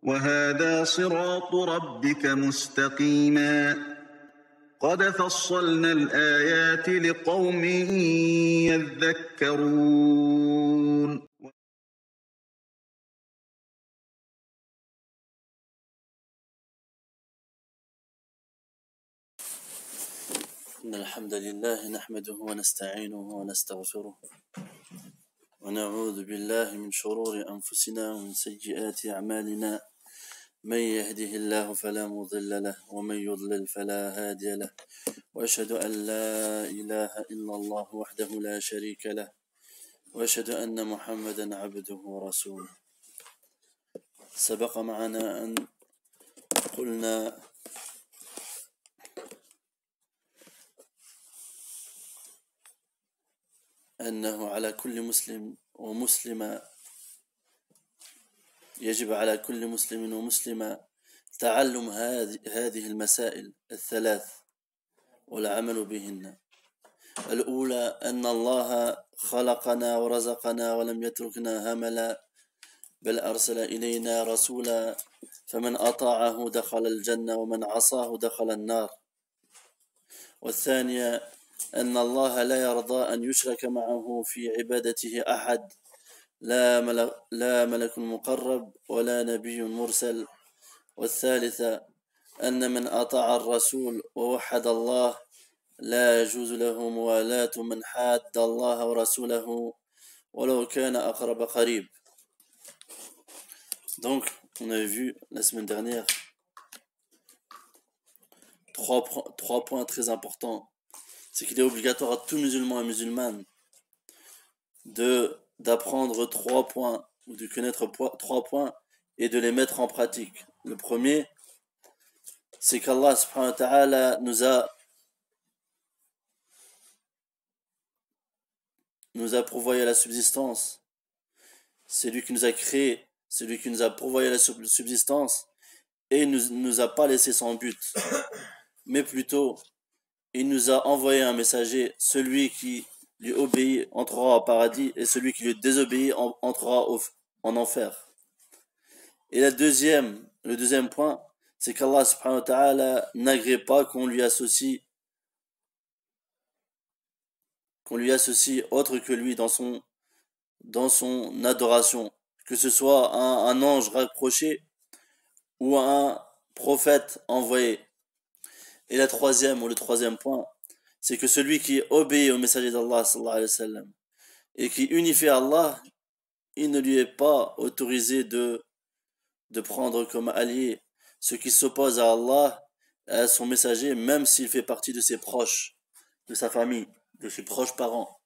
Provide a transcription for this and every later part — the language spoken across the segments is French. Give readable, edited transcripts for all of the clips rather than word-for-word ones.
وهذا صراط ربك مستقيما قد فصلنا الآيات لقوم يذكرون إن الحمد لله نحمده ونستعينه ونستغفره ونعوذ بالله من شرور أنفسنا ومن سيئات أعمالنا من يهده الله فلا مضل له ومن يضلل فلا هادي له وأشهد أن لا إله إلا الله وحده لا شريك له وأشهد أن محمدا عبده ورسوله. سبق معنا أن قلنا أنه على كل مسلم ومسلمة يجب على كل مسلم ومسلمة تعلم هذه المسائل الثلاث والعمل بهن. الأولى أن الله خلقنا ورزقنا ولم يتركنا هملا بل أرسل إلينا رسولا فمن أطاعه دخل الجنة ومن عصاه دخل النار. والثانية أن الله لا يرضى أن يشرك معه في عبادته أحد، لا ملك مقرب ولا نبي مرسل. والثالثة أن من أطاع الرسول ووحد الله لا يجوز له موالاة من حاد الله ورسوله ولو كان أقرب قريب. Donc, on a vu la semaine dernière trois points très importants. C'est qu'il est obligatoire à tout musulman et musulmane d'apprendre 3 points ou de connaître 3 points et de les mettre en pratique. Le premier, c'est qu'Allah subhanahu wa ta'ala nous a pourvoyé la subsistance. C'est lui qui nous a créé, c'est lui qui nous a pourvoyé la subsistance et il nous a pas laissé sans but. Mais plutôt, il nous a envoyé un messager, celui qui lui obéit entrera au paradis et celui qui lui désobéit entrera en enfer. Et le deuxième point, c'est qu'Allah subhanahu wa ta'ala n'agrée pas qu'on lui associe autre que lui dans son adoration, que ce soit un ange rapproché ou un prophète envoyé. Et le troisième point, c'est que celui qui obéit au messager d'Allah sallallahu alayhi wa sallam et qui unifie Allah, il ne lui est pas autorisé de prendre comme allié ce qui s'oppose à Allah et à son messager, même s'il fait partie de ses proches, de sa famille, de ses proches parents.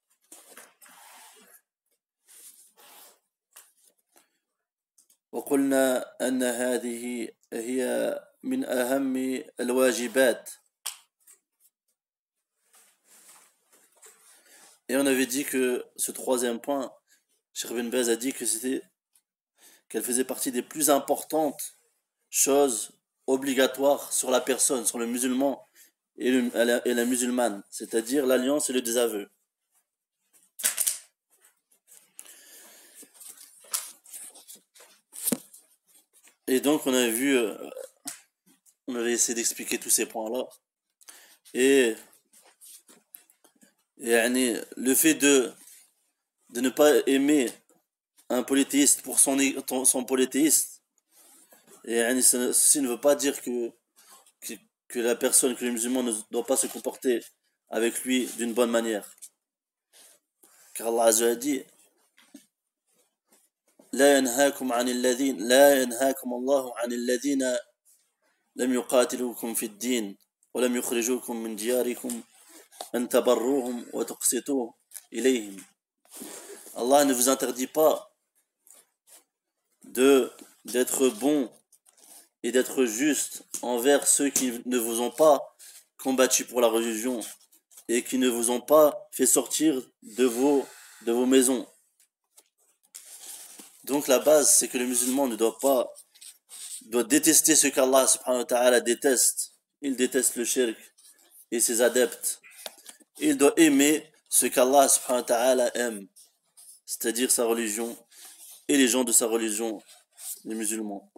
وقلنا أن هذه هي من أهم الواجبات. Et on avait dit que ce troisième point, Cheikh Ben Baz a dit qu'elle faisait partie des plus importantes choses obligatoires sur la personne, sur le musulman et la musulmane, c'est-à-dire l'alliance et le désaveu. Et donc on avait essayé d'expliquer tous ces points-là. Et le fait de ne pas aimer un polythéiste pour son polythéiste, ceci ne veut pas dire que la personne, que le musulman ne doit pas se comporter avec lui d'une bonne manière. Car Allah Azza wa Jalla dit لا ينهاكم الله عن الذين لم يقاتلوكم في الدين ولم يخرجوكم من دياركم أن تبروهم وتقسطوا إليهم. Allah ne vous interdit pas d'être bon et d'être juste envers ceux qui ne vous ont pas combattu pour la religion et qui ne vous ont pas fait sortir de vos maisons. Donc la base, c'est que le musulman doit détester ce qu'Allah subhanahu wa ta'ala déteste. Il déteste le shirk et ses adeptes. Il doit aimer ce qu'Allah subhanahu wa ta'ala aime, c'est-à-dire sa religion et les gens de sa religion, les musulmans.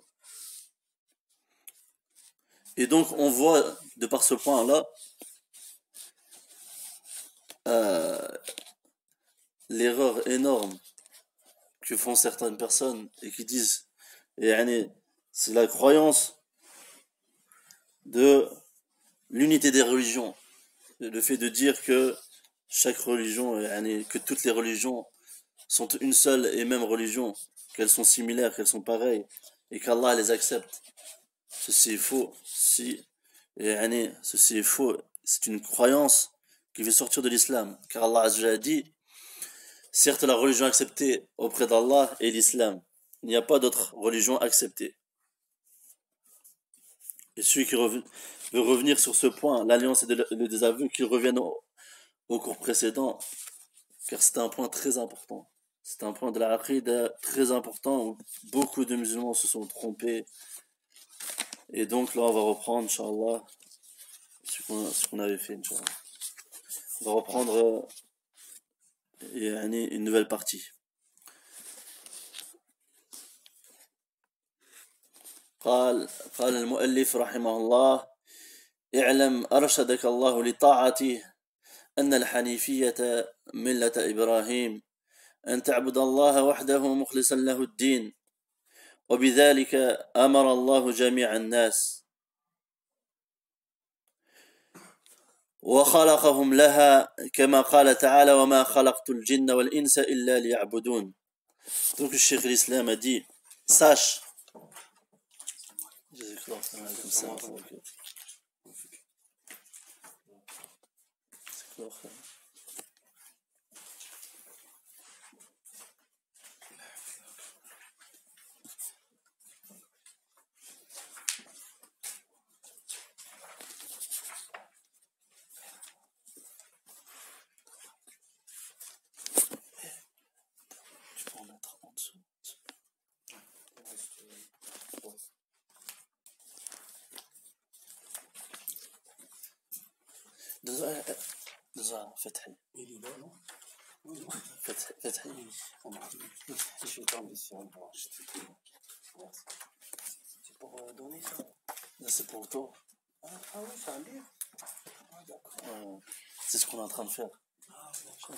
Et donc on voit de par ce point-là euh, l'erreur énorme que font certaines personnes et qui disent, yani, c'est la croyance de l'unité des religions, le fait de dire que chaque religion, yani, que toutes les religions sont une seule et même religion, qu'elles sont similaires, qu'elles sont pareilles, et qu'Allah les accepte. Ceci est faux. Yani, ceci est faux. C'est une croyance qui veut sortir de l'islam. Car Allah Azza a dit, certes la religion acceptée auprès d'Allah est l'islam. Il n'y a pas d'autre religion acceptée. Et celui qui veut revenir sur ce point, l'alliance et le désaveu, qu'il revienne au cours précédent, car c'est un point très important. C'est un point de la aqidah très important où beaucoup de musulmans se sont trompés. Et donc là, on va reprendre, Inch'Allah, ce qu'on avait fait, Inch'Allah. On va reprendre une nouvelle partie. قال المؤلف رحمه الله: اعلم أرشدك الله لطاعته أن الحنيفية ملة إبراهيم أن تعبد الله وحده مخلصا له الدين وبذلك أمر الله جميع الناس وخلقهم لها كما قال تعالى وما خلقت الجن والإنس إلا ليعبدون. Donc le Cheikh l'Islam a dit, sache, فتحي فتحي Je vais tomber sur un branche. C'est pour donner ça. C'est pour toi. Ah oui, c'est un livre. Ah, d'accord. C'est ce qu'on est en train de faire. Ah, d'accord.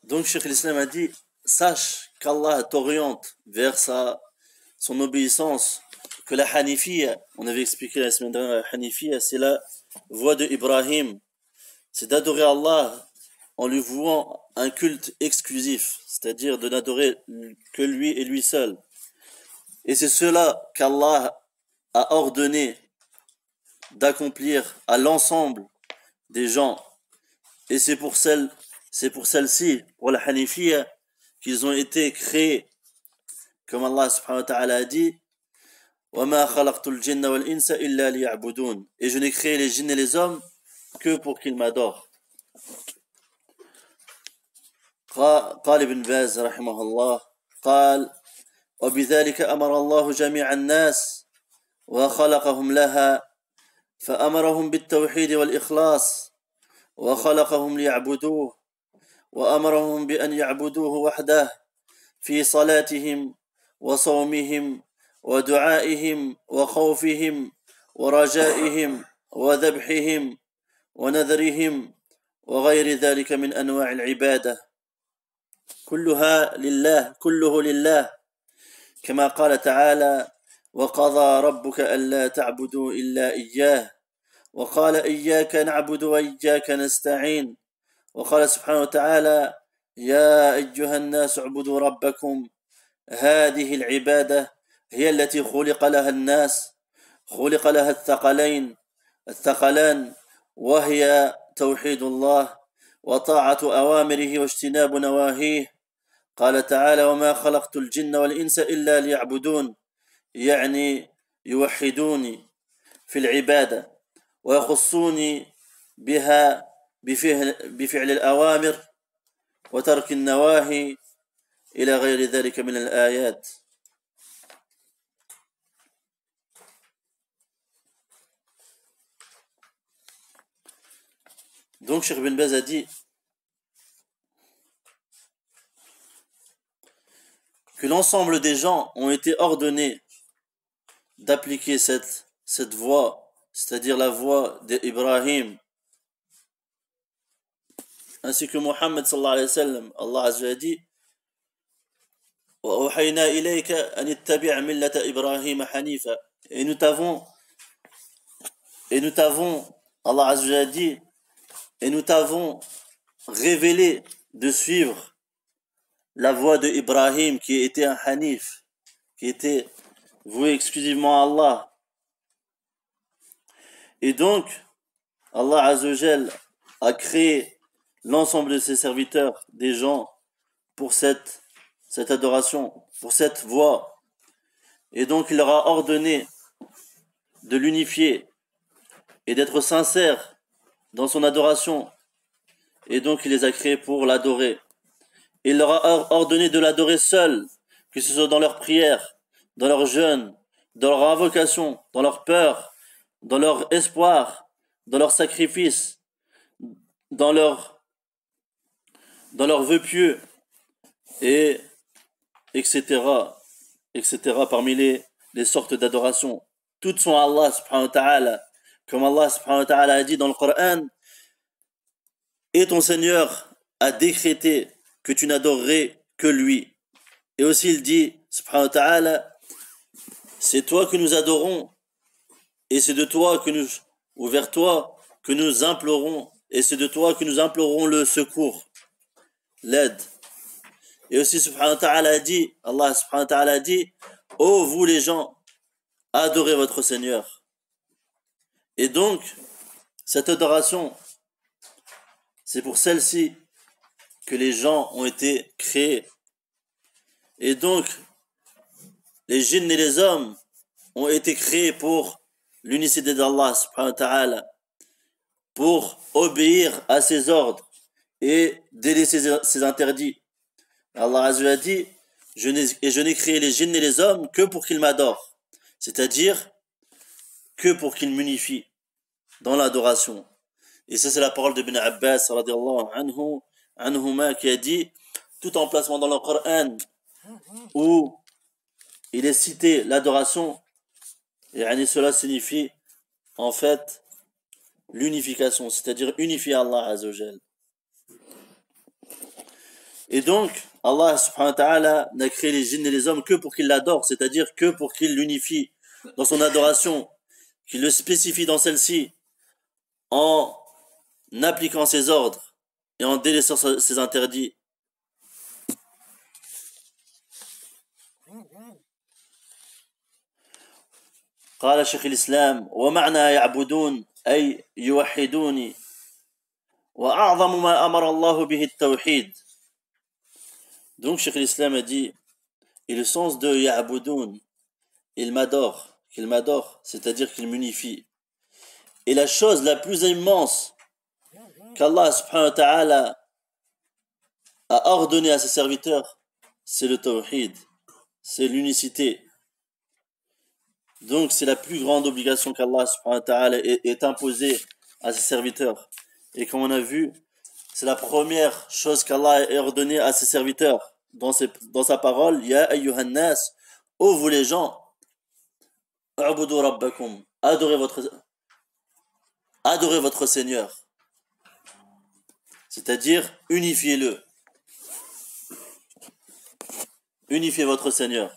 Donc Cheikh l'Islam a dit, sache qu'Allah t'oriente vers son obéissance, que la Hanifiyya, on avait expliqué la semaine dernière, la Hanifiyya, c'est la voie de Ibrahim, c'est d'adorer Allah en lui vouant un culte exclusif, c'est-à-dire de n'adorer que lui et lui seul. Et c'est cela qu'Allah a ordonné d'accomplir à l'ensemble des gens. Et c'est pour celle-ci, pour la Hanifiyya, qu'ils ont été créés. Comme Allah subhanahu wa ta'ala a dit, وَمَا خَلَقْتُ الْجِنَّ وَالْإِنسَ إِلَّا لِيَعْبُدُونَ. Et je n'ai créé les djinns et les hommes que pour qu'ils m'adorent. قال ابن باز رحمه الله قال وبذلك أمر الله جميع الناس وخلقهم لها فأمرهم بالتوحيد والإخلاص وخلقهم ليعبدوه وأمرهم بأن يعبدوه وحده في صلاتهم وصومهم ودعائهم وخوفهم ورجائهم وذبحهم ونذرهم وغير ذلك من أنواع العبادة كله لله كما قال تعالى وقضى ربك ألا تعبدوا إلا إياه وقال إياك نعبد وإياك نستعين وقال سبحانه وتعالى يا أيها الناس اعبدوا ربكم هذه العبادة هي التي خلق لها الناس خلق لها الثقلان وهي توحيد الله وطاعة أوامره واجتناب نواهيه قال تعالى وما خلقت الجن والإنس إلا ليعبدون يعني يوحدوني في العبادة ويخصوني بها بفعل الأوامر وترك النواهي إلى غير ذلك من الآيات. Donc Cheikh Ibn Baz a dit que l'ensemble des gens ont été ordonnés d'appliquer cette voie, c'est-à-dire la voie d'Ibrahim, ainsi que Mohammed sallallahu alayhi wa sallam, Allah Azza wa dit وَأَوْحَيْنَا إِلَيْكَ أَنِ اتَّبِعْ مِلَّةَ إِبْرَاهِيمَ حَنِيفًا. Et nous t'avons, Allah Azza wa dit, et nous t'avons révélé de suivre la voie de Ibrahim qui était un Hanif, qui était voué exclusivement à Allah. Et donc, Allah Azza wa Jal a créé l'ensemble de ses serviteurs, des gens, pour cette adoration, pour cette voie. Et donc, il leur a ordonné de l'unifier et d'être sincère dans son adoration. Et donc, il les a créés pour l'adorer. Il leur a ordonné de l'adorer seul, que ce soit dans leurs prières, dans leurs jeûnes, dans leur invocation, dans leur peur, dans leur espoir, dans leur sacrifice, dans leurs vœux pieux, et etc. parmi les sortes d'adoration. Toutes sont à Allah subhanahu wa ta'ala. Comme Allah subhanahu wa ta'ala a dit dans le Coran, et ton Seigneur a décrété que tu n'adorerais que lui. Et aussi il dit, subhanahu wa ta'ala, c'est toi que nous adorons, et c'est de toi ou vers toi que nous implorons, et c'est de toi que nous implorons le secours, l'aide. Et aussi subhanahu wa ta'ala a dit, Allah subhanahu wa ta'ala a dit, ô vous les gens, adorez votre Seigneur. Et donc, cette adoration, c'est pour celle-ci que les gens ont été créés. Et donc, les djinns et les hommes ont été créés pour l'unicité d'Allah subhanahu wa ta'ala, pour obéir à ses ordres et délaisser ses interdits. Allah Azza wa dit, je n'ai créé les djinns et les hommes que pour qu'ils m'adorent, c'est-à-dire que pour qu'ils m'unifient dans l'adoration. Et ça, c'est la parole de Ibn Abbas radiallahu anhuma qui a dit, tout emplacement dans le Coran où il est cité l'adoration, et cela signifie en fait l'unification, c'est-à-dire unifier Allah Azza wa Jal. Et donc, Allah subhanahu wa ta'ala n'a créé les djinns et les hommes que pour qu'ils l'adorent, c'est-à-dire que pour qu'ils l'unifient dans son adoration, qu'il le spécifie dans celle-ci, en appliquant ses ordres et en délaissant ses interdits. قال شيخ الإسلام ومعنى يعبدون أي يوحدوني وأعظم ما أمر الله به التوحيد. Donc Cheikh l'Islam a dit, et le sens de ya'budoun, il m'adore, qu'il m'adore, c'est-à-dire qu'il m'unifie. Et la chose la plus immense qu'Allah subhanahu wa ta'ala a ordonné à ses serviteurs, c'est le tawhid, c'est l'unicité. Donc c'est la plus grande obligation qu'Allah subhanahu wa ta'ala est imposée à ses serviteurs. Et comme on a vu, c'est la première chose qu'Allah a ordonnée à ses serviteurs dans sa parole, Ya ayyuhan nas, ô vous les gens, a'budu rabbakum, adorez votre Seigneur, c'est-à-dire unifiez-le, unifiez votre Seigneur.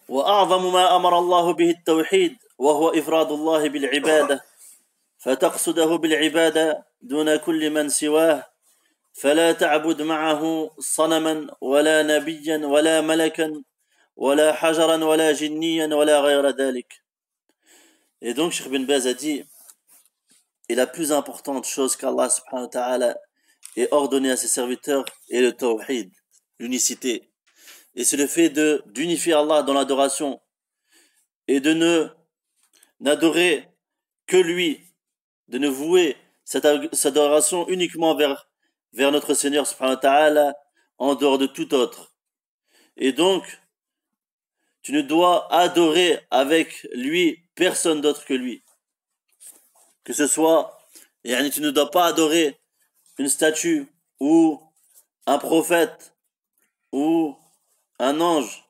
وأعظم ما أمر الله به التوحيد وهو إفراد الله بالعبادة فتقصده بالعبادة دون كل من سواه فلا تعبد معه صنما ولا نبيا ولا ملكا ولا حجرا ولا جنيا ولا غير ذلك. Et donc Cheikh bin Baz a dit, et la plus importante chose qu'Allah subhanahu wa ta'ala ait ordonné à ses serviteurs est le tawhid, l'unicité. Et c'est le fait d'unifier Allah dans l'adoration et de n'adorer que lui, de ne vouer cette adoration uniquement vers notre Seigneur subhanahu wa ta'ala en dehors de tout autre. Et donc, tu ne dois adorer avec lui personne d'autre que lui. Que ce soit Yani, tu ne dois pas adorer une statue ou un prophète ou un ange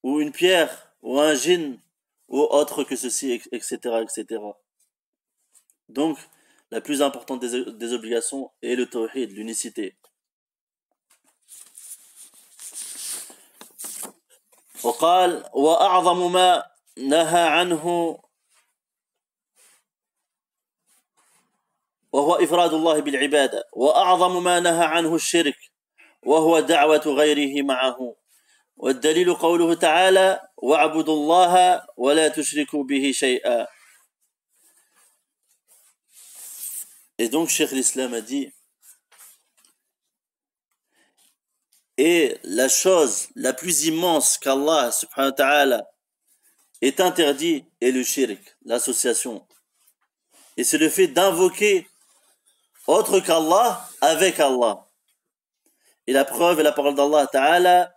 ou une pierre ou un djinn ou autre que ceci, etc., etc. Donc, la plus importante des obligations est le tawhid, l'unicité. وقال وأعظم ما نهى عنه وهو إفراد الله بالعبادة وأعظم ما نهى عنه الشرك وهو دعوة غيره معه والدليل قوله تعالى واعبدوا الله ولا تشركوا به شيئا. Et donc Cheikh l'Islam a dit, et la chose la plus immense qu'Allah subhanahu wa ta'ala est interdit est le shirk, l'association. Et c'est le fait d'invoquer autre qu'Allah avec Allah. Et la preuve est la parole d'Allah ta'ala,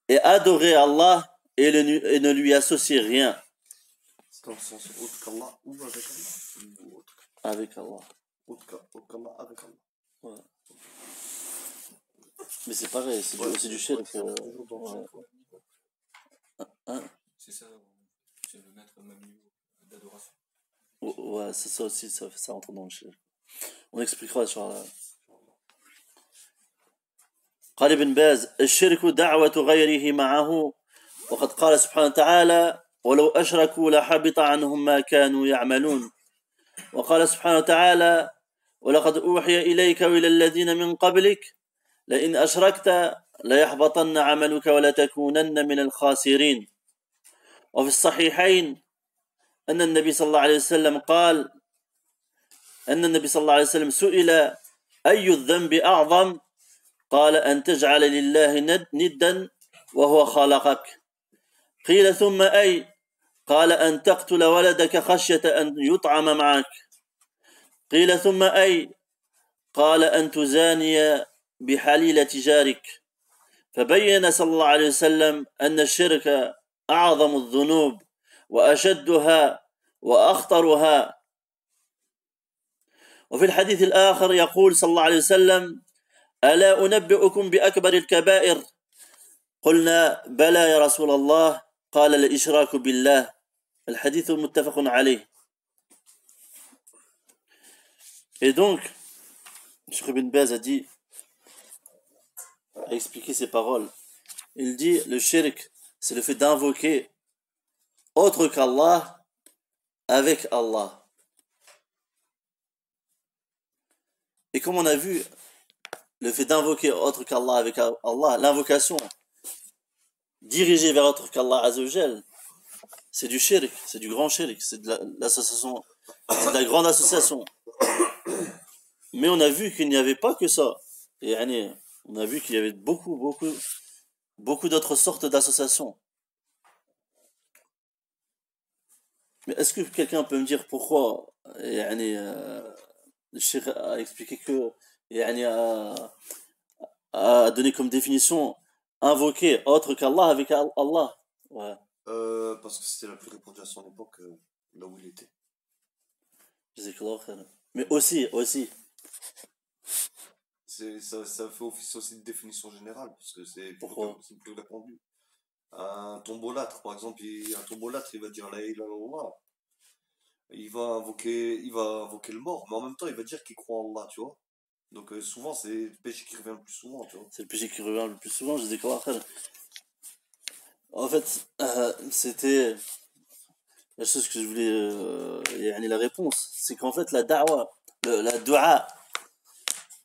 et adorer Allah et ne lui associer rien. C'est dans le sens autre qu'Allah ou avec Allah ou autre. Avec Allah. Autre qu'Allah avec Allah. Ouais. Mais c'est pareil, c'est du shirk. Ouais. Hein? C'est ça, c'est le mettre au même niveau d'adoration. Ouais, c'est ça aussi, ça entre dans le shirk. On expliquera Inch'Allah. قال ابن باز الشرك دعوة غيره معه وقد قال سبحانه وتعالى ولو أشركوا لحبط عنهم ما كانوا يعملون وقال سبحانه وتعالى ولقد أوحي إليك وإلى الذين من قبلك لئن أشركت ليحبطن عملك ولتكونن من الخاسرين. وفي الصحيحين أن النبي صلى الله عليه وسلم قال أن النبي صلى الله عليه وسلم سئل أي الذنب أعظم قال أن تجعل لله ندا وهو خلقك قيل ثم أي قال أن تقتل ولدك خشية أن يطعم معك قيل ثم أي قال أن تزاني بحليلة جارك فبين صلى الله عليه وسلم أن الشرك أعظم الذنوب وأشدها وأخطرها. وفي الحديث الآخر يقول صلى الله عليه وسلم ألا أنبئكم بأكبر الكبائر قلنا بلى يا رسول الله قال الإشراك بالله. الحديث متفق عليه. Et donc, Cheikh Ibn Baz a expliqué ces paroles. Il dit, le shirk, c'est le fait d'invoquer autre qu'Allah avec Allah. Et comme on a vu, le fait d'invoquer autre qu'Allah avec Allah, l'invocation dirigée vers autre qu'Allah Azzawajal, c'est du shirk, c'est du grand shirk, c'est de l'association, c'est de la grande association. Mais on a vu qu'il n'y avait pas que ça. Et on a vu qu'il y avait beaucoup d'autres sortes d'associations. Mais est-ce que quelqu'un peut me dire pourquoi le Cheikh a expliqué que a donné comme définition invoquer autre qu'Allah avec Allah? Ouais. Parce que c'était la plus répandue à son époque, là où il était. Mais aussi. Ça fait office aussi de définition générale, parce que c'est plus répandu. Un tombolâtre, par exemple, un tombolâtre, il va dire la ilaha illallah. Il va invoquer le mort, mais en même temps, il va dire qu'il croit en Allah, tu vois. Donc souvent, c'est le péché qui revient le plus souvent, tu vois. C'est le péché qui revient le plus souvent, je dis quoi. En fait, c'était la chose que je voulais, la réponse, c'est qu'en fait, la dua,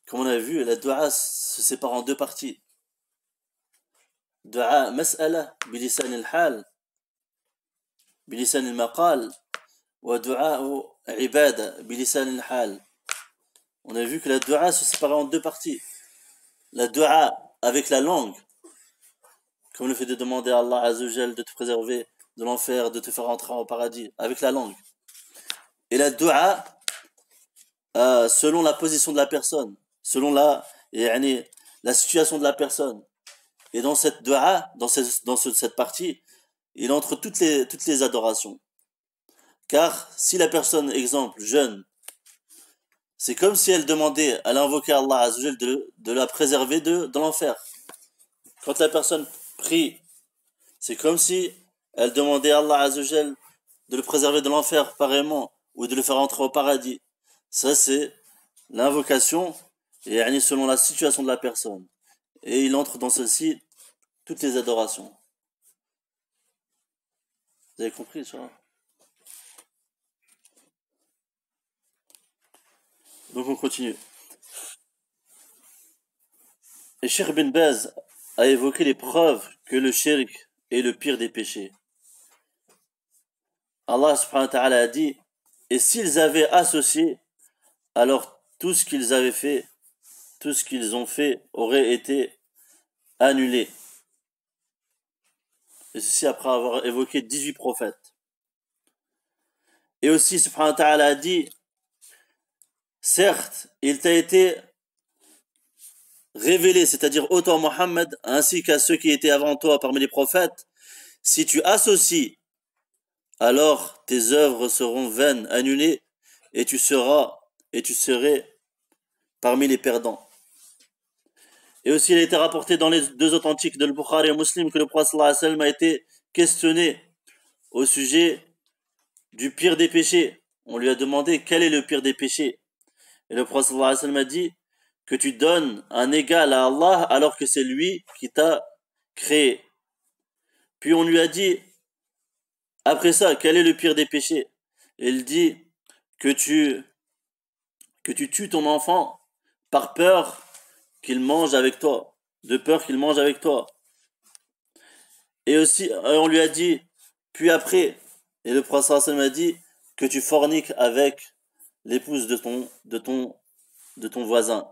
comme on a vu, la dua se sépare en deux parties. Dua mas'ala, bilisan al-hal, bilisan al-maqal, wa dua ibada, bilisan al-hal. On a vu que la dua se sépare en deux parties. La dua avec la langue, comme le fait de demander à Allah Azzawajal de te préserver de l'enfer, de te faire entrer au paradis, avec la langue. Et la dua selon la position de la personne, selon la situation de la personne. Et dans cette dua, dans cette partie, il entre toutes les adorations. Car si la personne, exemple, jeûne C'est comme si elle demandait, elle invoquait Allah Azzawajal de la préserver de l'enfer. Quand la personne prie, c'est comme si elle demandait à Allah Azzawajal de le préserver de l'enfer, pareillement, ou de le faire entrer au paradis. Ça, c'est l'invocation, et selon la situation de la personne. Et il entre dans ceci toutes les adorations. Vous avez compris, ça? Donc on continue. Et Cheikh bin Baz a évoqué les preuves que le shirk est le pire des péchés. Allah subhanahu wa ta'ala a dit, et s'ils avaient associé, alors tout ce qu'ils avaient fait, tout ce qu'ils ont fait aurait été annulé. Et ceci après avoir évoqué 18 prophètes. Et aussi subhanahu wa ta'ala a dit, certes, il t'a été révélé, c'est-à-dire au toi Mohammed, ainsi qu'à ceux qui étaient avant toi parmi les prophètes, si tu associes, alors tes œuvres seront vaines, annulées, et tu serais parmi les perdants. Et aussi, il a été rapporté dans les deux authentiques de Bukhari et Muslim que le prophète sallallahu alayhi wa sallam a été questionné au sujet du pire des péchés. On lui a demandé quel est le pire des péchés. Et le prophète sallallahu alayhi wa sallam a dit que tu donnes un égal à Allah alors que c'est lui qui t'a créé. Puis on lui a dit, après ça, quel est le pire des péchés? Et il dit que tu tues ton enfant par peur qu'il mange avec toi, de peur qu'il mange avec toi. Et aussi, on lui a dit, puis après, et le prophète sallallahu alayhi wa sallam a dit que tu forniques avec l'épouse de ton voisin.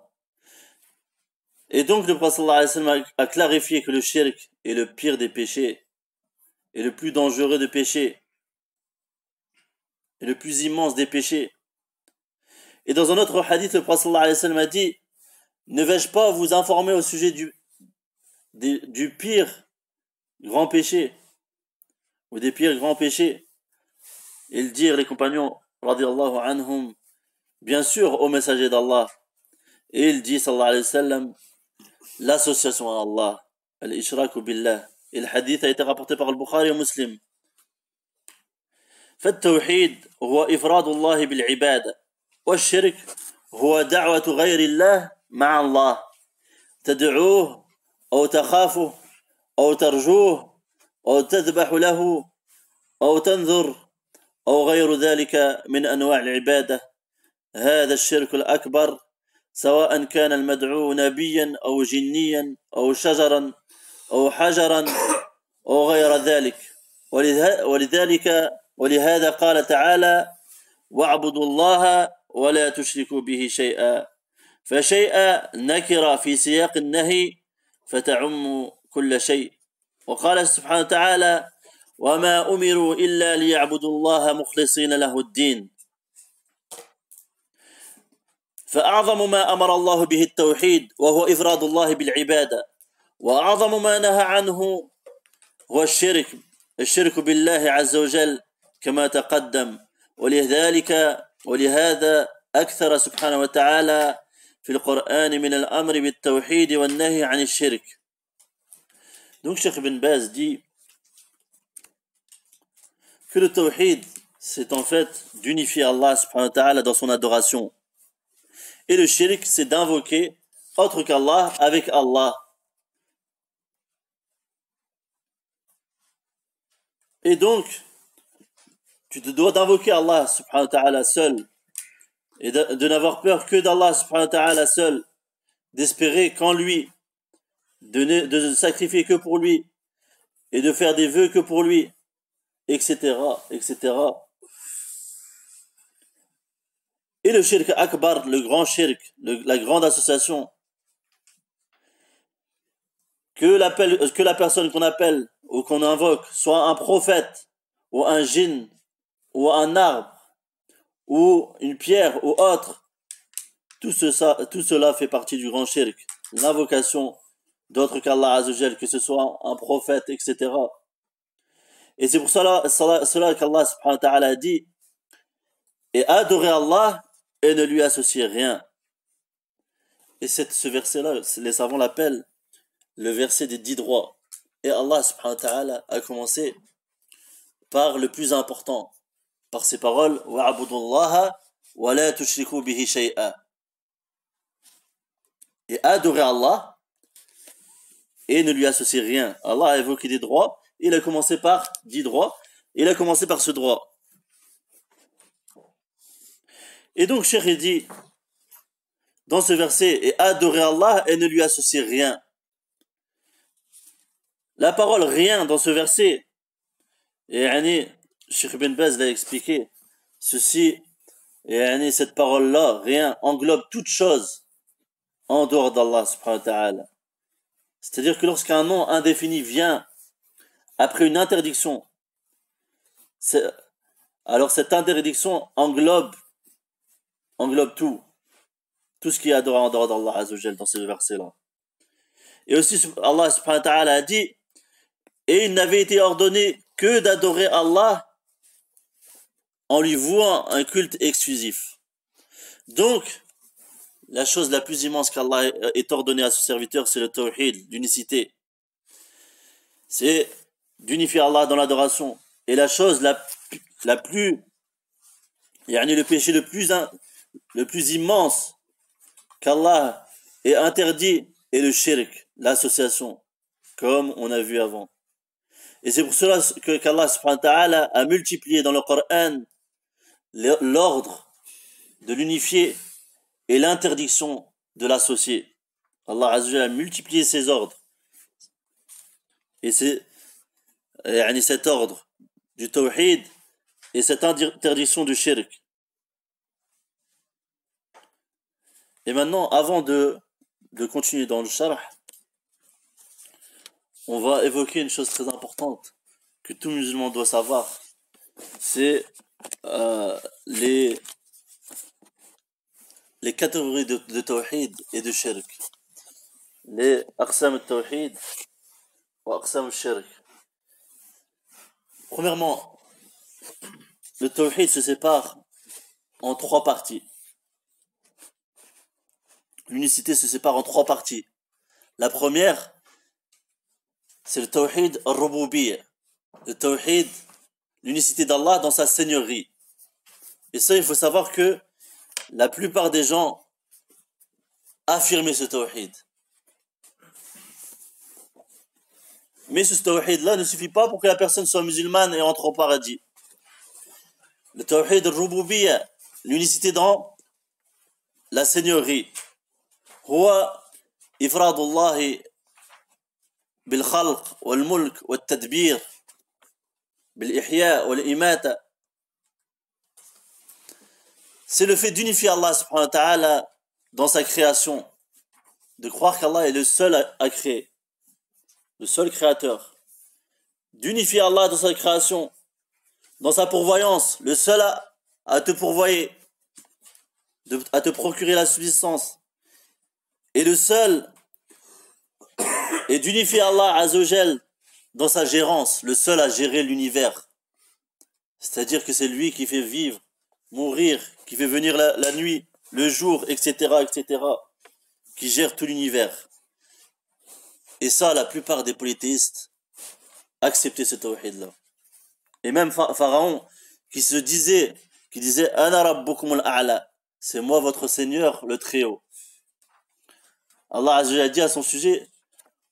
Et donc le prophète sallallahu alayhi wa sallam a clarifié que le shirk est le pire des péchés, et le plus dangereux des péchés, et le plus immense des péchés. Et dans un autre hadith, le prophète sallallahu alayhi wa sallam a dit, ne vais-je pas vous informer au sujet du pire grand péché, ou des pires grands péchés? Ils dirent, les compagnons, radiyallahu anhum, bien sûr, au messager d'Allah. Et il dit, sallallahu alayhi wa sallam, l'association à Allah, al-ishraku billah. Et le hadith a été rapporté par le Bukhari et Muslim. فالتوحيد هو إفراد الله بالعبادة والشرك هو دعوة غير الله مع الله تدعوه أو تخافه أو ترجوه أو تذبح له أو تنذر أو غير ذلك من أنواع العبادة. هذا الشرك الأكبر سواء كان المدعو نبيا أو جنيا أو شجرا أو حجرا أو غير ذلك. ولهذا قال تعالى واعبدوا الله ولا تشركوا به شيئا. فشيئا نكر في سياق النهي فتعم كل شيء. وقال سبحانه وتعالى وما أمروا إلا ليعبدوا الله مخلصين له الدين. فأعظم ما أمر الله به التوحيد وهو إفراد الله بالعبادة، وأعظم ما نهى عنه هو الشرك بالله عز وجل كما تقدم. ولهذا أكثر سبحانه وتعالى في القرآن من الأمر بالتوحيد والنهي عن الشرك. Donc Cheikh Ibn Baz dit que le tawhid, c'est en fait d'unifier Allah subhanahu wa ta'ala dans son adoration. Et le shirk, c'est d'invoquer autre qu'Allah avec Allah. Et donc, tu te dois d'invoquer Allah subhanahu wa ta'ala seul, et de n'avoir peur que d'Allah subhanahu wa ta'ala seul, d'espérer qu'en lui, de sacrifier que pour lui, et de faire des vœux que pour lui, etc., etc. Et le shirk akbar, le grand shirk, la grande association, que la personne qu'on appelle ou qu'on invoque soit un prophète, ou un djinn, ou un arbre, ou une pierre, ou autre, tout cela fait partie du grand shirk, l'invocation d'autres qu'Allah Azzawajal, que ce soit un prophète, etc. Et c'est pour cela qu'Allah subhanahu wa ta'ala a dit, et adorer Allah et ne lui associez rien. Et ce verset-là, les savants l'appellent le verset des 10 droits. Et Allah subhanahu wa ta'ala a commencé par le plus important, par ces paroles wa'budullaha wa la tushriku bihi shay'a. Et adorer Allah et ne lui associer rien. Allah a évoqué des droits, il a commencé par 10 droits, il a commencé par ce droit. Et donc Cheikh dit dans ce verset, et adorer Allah et ne lui associer rien. La parole rien dans ce verset, et Cheikh Ben Baz l'a expliqué, ceci, et cette parole-là, rien, englobe toute chose en dehors d'Allah subhanahu wa ta'ala. C'est-à-dire que lorsqu'un nom indéfini vient après une interdiction, alors cette interdiction englobe tout ce qui est adoré en dehors d'Allah Azza wa Jal dans ce verset-là. Et aussi Allah subhanahu wa ta'ala a dit, et il n'avait été ordonné que d'adorer Allah en lui vouant un culte exclusif. Donc, la chose la plus immense qu'Allah est ordonné à son serviteur, c'est le tawhid, l'unicité. C'est d'unifier Allah dans l'adoration. Et la chose la plus, le péché le plus immense qu'Allah est interdit est le shirk, l'association, comme on a vu avant. Et c'est pour cela qu'Allah subhanahu wa ta'ala a multiplié dans le Coran l'ordre de l'unifier et l'interdiction de l'associer. Allah Azza wa Jalla a multiplié ses ordres. Et c'est cet ordre du tawhid et cette interdiction du shirk. Et maintenant, avant de continuer dans le sharh, on va évoquer une chose très importante que tout musulman doit savoir. C'est les catégories de tawhid et de shirk. Les aqsam al-tawhid ou aqsam al-shirk. Premièrement, le tawhid se sépare en 3 parties. L'unicité se sépare en 3 parties. La première, c'est le tawhid al-rububiyyah. Le tawhid, l'unicité d'Allah dans sa seigneurie. Et ça, il faut savoir que la plupart des gens affirment ce tawhid. Mais ce tawhid-là ne suffit pas pour que la personne soit musulmane et entre au paradis. Le tawhid al-rububiyyah, l'unicité dans la seigneurie. هو إفراد الله بالخلق والملك والتدبير بالإحياء والإماتة. C'est le fait d'unifier Allah subhanahu wa ta'ala dans sa création, de croire qu'Allah est le seul à créer, le seul créateur, d'unifier Allah dans sa création, dans sa pourvoyance, le seul à te pourvoyer, à te procurer la subsistance. Et le seul est d'unifier Allah Azza wa Jal dans sa gérance, le seul à gérer l'univers. C'est-à-dire que c'est lui qui fait vivre, mourir, qui fait venir la nuit, le jour, etc., etc., qui gère tout l'univers. Et ça, la plupart des polythéistes acceptaient ce tawhid-là. Et même Pharaon, qui disait Ana rabbukum al-a'la, c'est moi votre Seigneur, le Très-Haut. Allah Azza wa Jalla dit à son sujet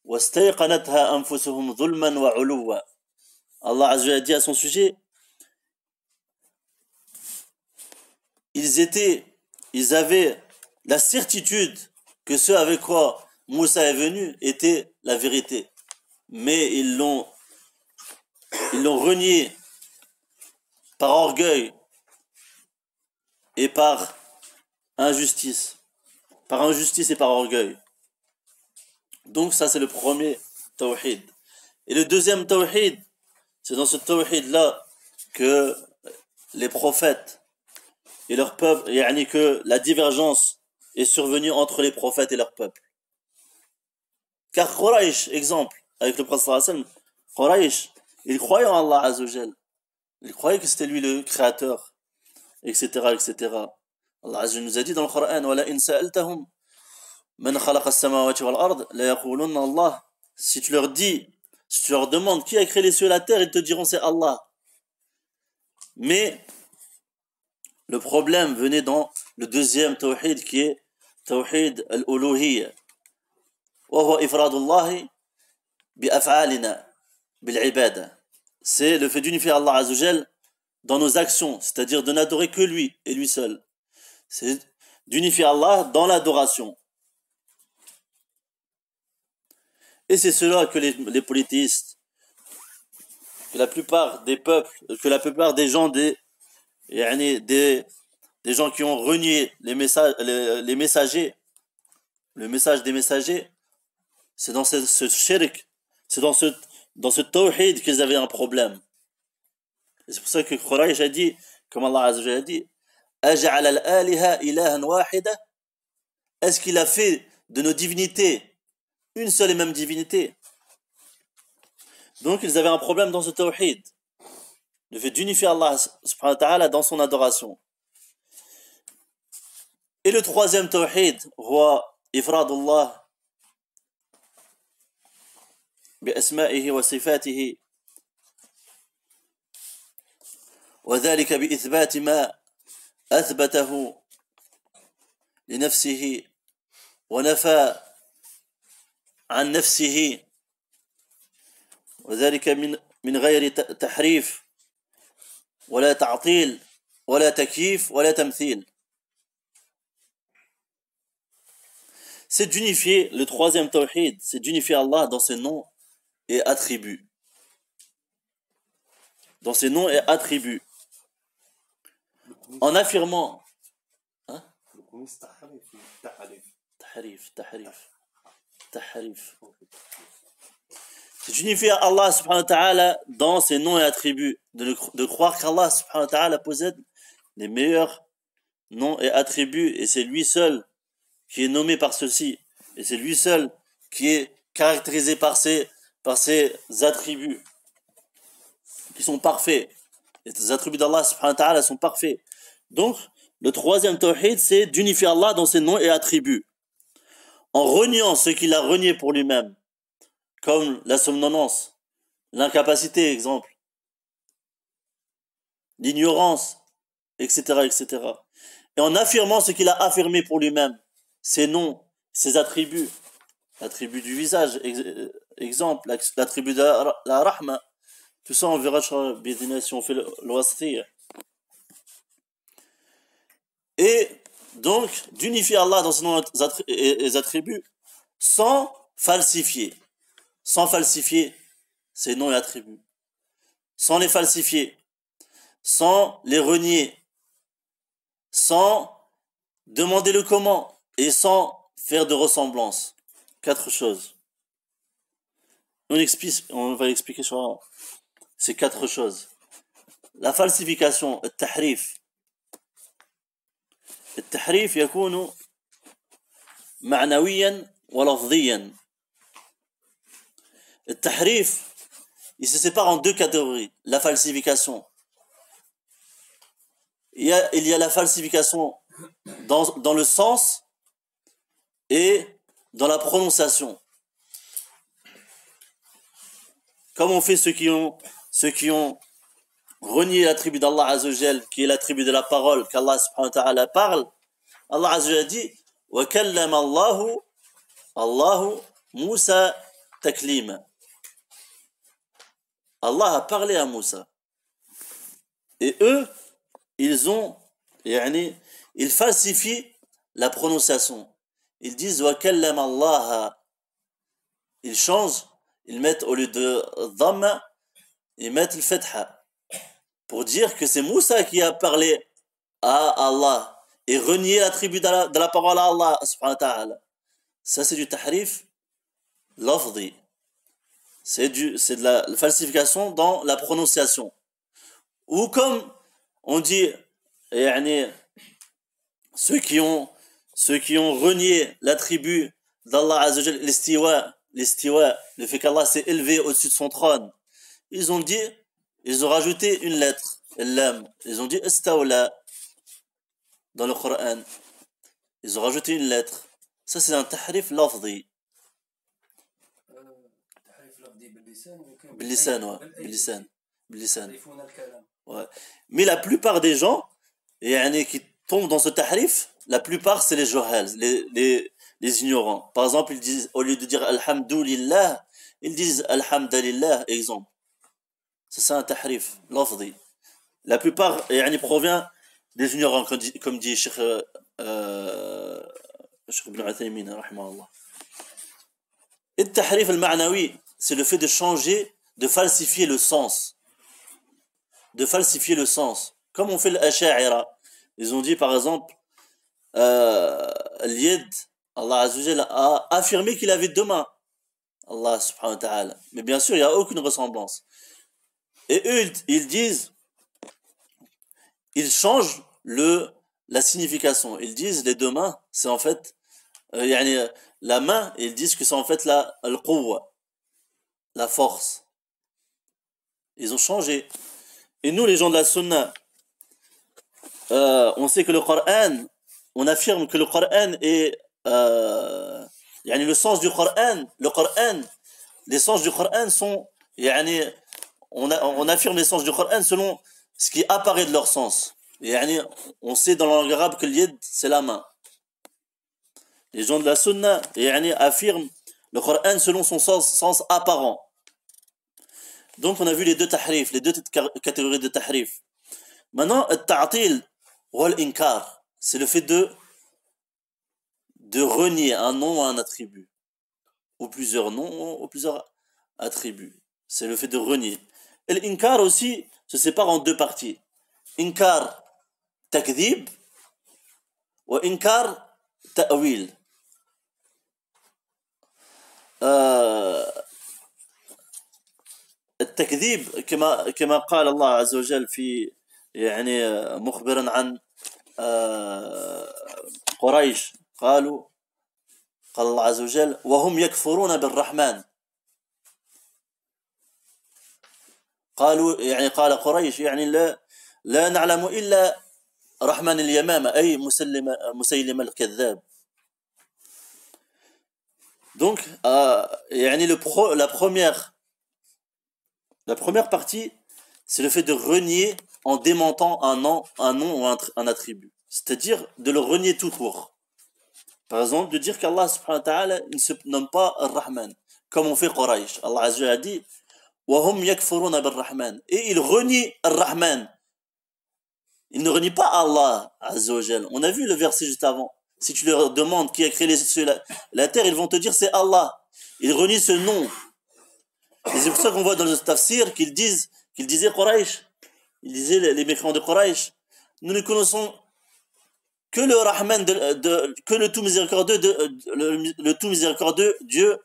وَاسْتَيْقَنَتْهَا أَنفُسُهُمْ ظُلْمًا وَعُلُوًّا. Allah Azza wa Jalla dit à son sujet, ils avaient la certitude que ce avec quoi Moussa est venu était la vérité, mais ils l'ont renié par orgueil et par injustice et par orgueil. Donc ça c'est le premier tawhid. Et le deuxième tawhid, c'est dans ce tawhid-là que les prophètes et leur peuple, que la divergence est survenue entre les prophètes et leur peuple. Car Quraysh, exemple, avec le prophète sallallahu alayhi wa sallam, Quraysh, ils croyaient en Allah Azza wa Jal. Ils croyaient que c'était lui le créateur, etc., etc. Allah Azza nous a dit dans le Coran وَلَئِنْ سَأَلْتَهُمْ مَنْ خَلَقَ السَّمَاوَاتِ وَالْأَرْضِ لَيَقُولُنَّ اللَّهُ. Si tu leur dis, si tu leur demandes qui a créé les cieux et la terre, ils te diront c'est Allah. Mais le problème venait dans le deuxième tawhid qui est tawhid al-uluhiyya. وهو إفراد الله بأفعالنا بالعبادة. C'est le fait d'unifier Allah Azza wa Jal dans nos actions, c'est-à-dire de n'adorer que lui et lui seul. C'est d'unifier Allah dans l'adoration. Et c'est cela que les polythéistes, que la plupart des peuples, que la plupart des gens des gens qui ont renié les messagers, le message des messagers, c'est dans ce shirk, c'est dans ce tawhid qu'ils avaient un problème. Et c'est pour ça que Quraysh a dit, comme Allah Azza wa Jalla a dit, Aj'ala al-aliha ilahan wahida. Est-ce qu'il a fait de nos divinités une seule et même divinité? Donc ils avaient un problème dans ce tawhid, le fait d'unifier Allah subhanahu wa ta'ala dans son adoration. Et le troisième tawhid, roi ifradullah بأسمائه وصفاته وذلك بإثبات ما أثبته لنفسه ونفى عن نفسه وذلك من غير تحريف ولا تعطيل ولا تكييف ولا تمثيل. C'est d'unifier, le troisième tawhid, c'est d'unifier Allah dans ses noms et attributs. Dans ses noms et attributs. En affirmant. Hein? Tahrif. C'est d'unifier Allah subhanahu wa ta'ala dans ses noms et attributs. De croire qu'Allah subhanahu wa ta'ala possède les meilleurs noms et attributs et c'est lui seul qui est nommé par ceci, et c'est lui seul qui est caractérisé par ses attributs qui sont parfaits. Les attributs d'Allah subhanahu wa ta'ala sont parfaits. Donc, le troisième tawhid, c'est d'unifier Allah dans ses noms et attributs, en reniant ce qu'il a renié pour lui-même, comme la somnolence, l'incapacité, exemple, l'ignorance, etc., etc. Et en affirmant ce qu'il a affirmé pour lui-même, ses noms, ses attributs, l'attribut du visage, exemple, l'attribut de la rahma, tout ça on verra si on fait le wastir. Et donc, d'unifier Allah dans ses noms et attributs sans falsifier ses noms et attributs, sans les falsifier, sans les renier, sans demander le comment, et sans faire de ressemblance. 4 choses. On va expliquer sur ces 4 choses. La falsification, le tahrif. Le tahrif يكون معنويا ولفظيا. Le tahrif, il se sépare en 2 catégories. La falsification. Il y a la falsification dans le sens et dans la prononciation. Comme on fait ceux qui ont renié l'attribut d'Allah Azza wa Jal, qui est l'attribut de la parole, qu'Allah subhanahu wa ta'ala parle. Allah Azza wa Jal dit wa kallama Allahu Musa taklima. Allah a parlé à Moussa. Et eux, ils falsifient la prononciation. Ils disent wa kallama Allah. Ils changent, ils mettent au lieu de dhamma, ils mettent le fatha pour dire que c'est Moussa qui a parlé à Allah et renier l'attribut de la parole à Allah subhanahu wa ta'ala. Ça c'est du tahrif lafzi. C'est de la falsification dans la prononciation. Ou comme on dit ceux qui ont renié l'attribut d'Allah Azza wa Jal, l'istiwa, le fait qu'Allah s'est élevé au-dessus de son trône. Ils ont rajouté une lettre, l'lam. Ils ont dit istawla. dans le Coran. Ils ont rajouté une lettre. Ça, c'est un tahrif lafzi. تعريف لفظي باللسان وكان باللسان ouais. بالأيدي. باللسان. يحرفون الكلام. Ouais. Mais la plupart des gens يعني, qui tombent dans ce tahrif, la plupart c'est les johals, les ignorants. Par exemple, ils disent, au lieu de dire Alhamdulillah, ils disent Alhamdulillah, exemple. Ça, c'est un tahrif lafzi. La plupart يعني, provient des ignorants, comme dit Cheikh Ibn Uthaymin, rahimahullah. Et le tahrif al-ma'nawi, c'est le fait de changer, de falsifier le sens. De falsifier le sens. Comme on fait l'asha'ira. Ils ont dit par exemple, l'yed, Allah Azza wa Jalla a affirmé qu'il avait deux mains. Allah subhanahu wa ta'ala. Mais bien sûr, il n'y a aucune ressemblance. Et eux, ils disent, ils changent la signification. Ils disent les deux mains, c'est en fait, yani, la main, ils disent que c'est en fait al-quwwa, la force. Ils ont changé. Et nous, les gens de la sunna, on sait que le Coran, on affirme que le Coran est, yani, le sens du Coran, les sens du Coran sont, yani, on affirme les sens du Coran selon ce qui apparaît de leur sens. Yani, on sait dans la langue arabe que l'yed, c'est la main. Les gens de la sunna yani, affirment le Coran selon son sens apparent. Donc on a vu les deux tahrifs, les deux catégories de tahrif. Maintenant, le ta'til ou l'inkar, c'est le fait de renier un nom ou un attribut, ou plusieurs noms ou plusieurs attributs. C'est le fait de renier. Et l'inkar aussi se sépare en deux parties. Inkar takdhib ou inkar ta'wil. التكذيب كما قال الله عز وجل في يعني مخبرا عن قريش قال الله عز وجل وهم يكفرون بالرحمن قالوا يعني قال قريش يعني لا نعلم إلا رحمن اليمامة أي مسيلم الكذاب. Donc يعني la première partie, c'est le fait de renier en démentant un nom ou un attribut. C'est-à-dire de le renier tout court. Par exemple, de dire qu'Allah subhanahu wa ta'ala ne se nomme pas Ar-Rahman, comme on fait Quraysh. Allah Azza wa Jalla a dit وَهُمْ يَكْفُرُونَ بِالرَّحْمَنِ. Et il renie Ar-Rahman. Il ne renie pas Allah Azza wa Jalla. On a vu le verset juste avant. Si tu leur demandes qui a créé la terre, ils vont te dire c'est Allah. Ils renient ce nom. Et c'est pour ça qu'on voit dans le tafsir qu'ils disaient Quraysh, ils disaient les mécréants de Quraysh, nous ne connaissons que le Rahman, que le tout miséricordieux, le tout miséricordieux Dieu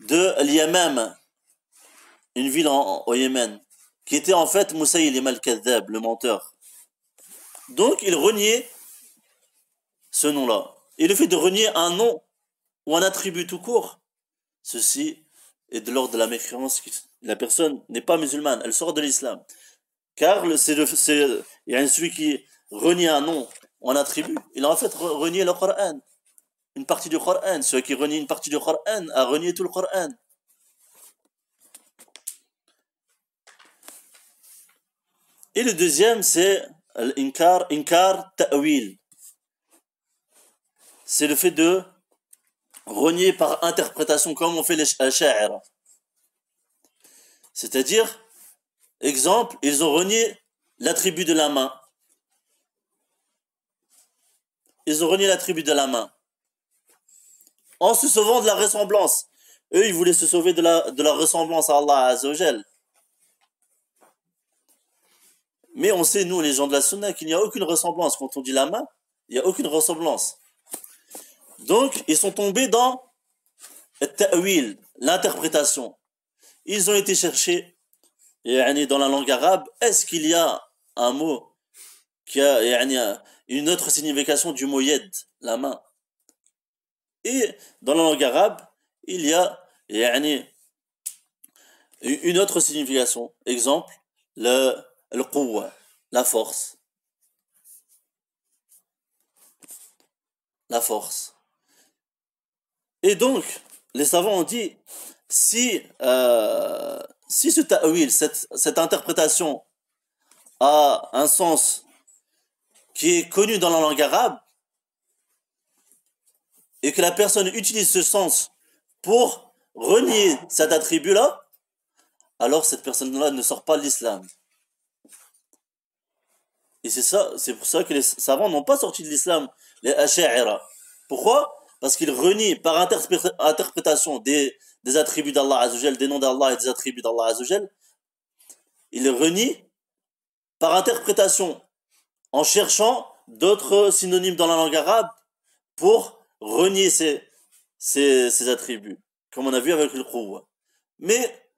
de l'Yamam, une ville au Yémen, qui était en fait Moussaïlim al-Kadhab, le menteur. Donc ils reniaient ce nom-là. Et le fait de renier un nom ou un attribut tout court, ceci est de l'ordre de la mécréance. La personne n'est pas musulmane, elle sort de l'islam. Car il y a celui qui renie un nom ou un attribut, il a en fait renié le Coran, une partie du Coran. Celui qui renie une partie du Coran a renié tout le Coran. Et le deuxième, c'est l'inkar ta'wil. C'est le fait de renier par interprétation comme on fait les sha'ira. C'est-à-dire, exemple, ils ont renié l'attribut de la main. Ils ont renié l'attribut de la main. En se sauvant de la ressemblance. Eux, ils voulaient se sauver de la ressemblance à Allah Azza wa Jal. Mais on sait, nous, les gens de la sunna, qu'il n'y a aucune ressemblance. Quand on dit la main, il n'y a aucune ressemblance. Donc, ils sont tombés dans le-ta'wil, l'interprétation. Ils ont été chercher dans la langue arabe, est-ce qu'il y a un mot qui a une autre signification du mot yed, la main. Et dans la langue arabe, il y a une autre signification. Exemple, le quwwa, la force. la force. Et donc, les savants ont dit, si ce ta'wil, cette interprétation a un sens qui est connu dans la langue arabe, et que la personne utilise ce sens pour renier cet attribut-là, alors cette personne-là ne sort pas de l'islam. Et c'est pour ça que les savants n'ont pas sorti de l'islam, les Asha'ira. Pourquoi? Parce qu'ils renient par interprétation des attributs d'Allah Azzawajal, des noms d'Allah et des attributs d'Allah Azzawajal. Ils renient par interprétation en cherchant d'autres synonymes dans la langue arabe pour renier ces attributs, comme on a vu avec le Quwwa. Mais,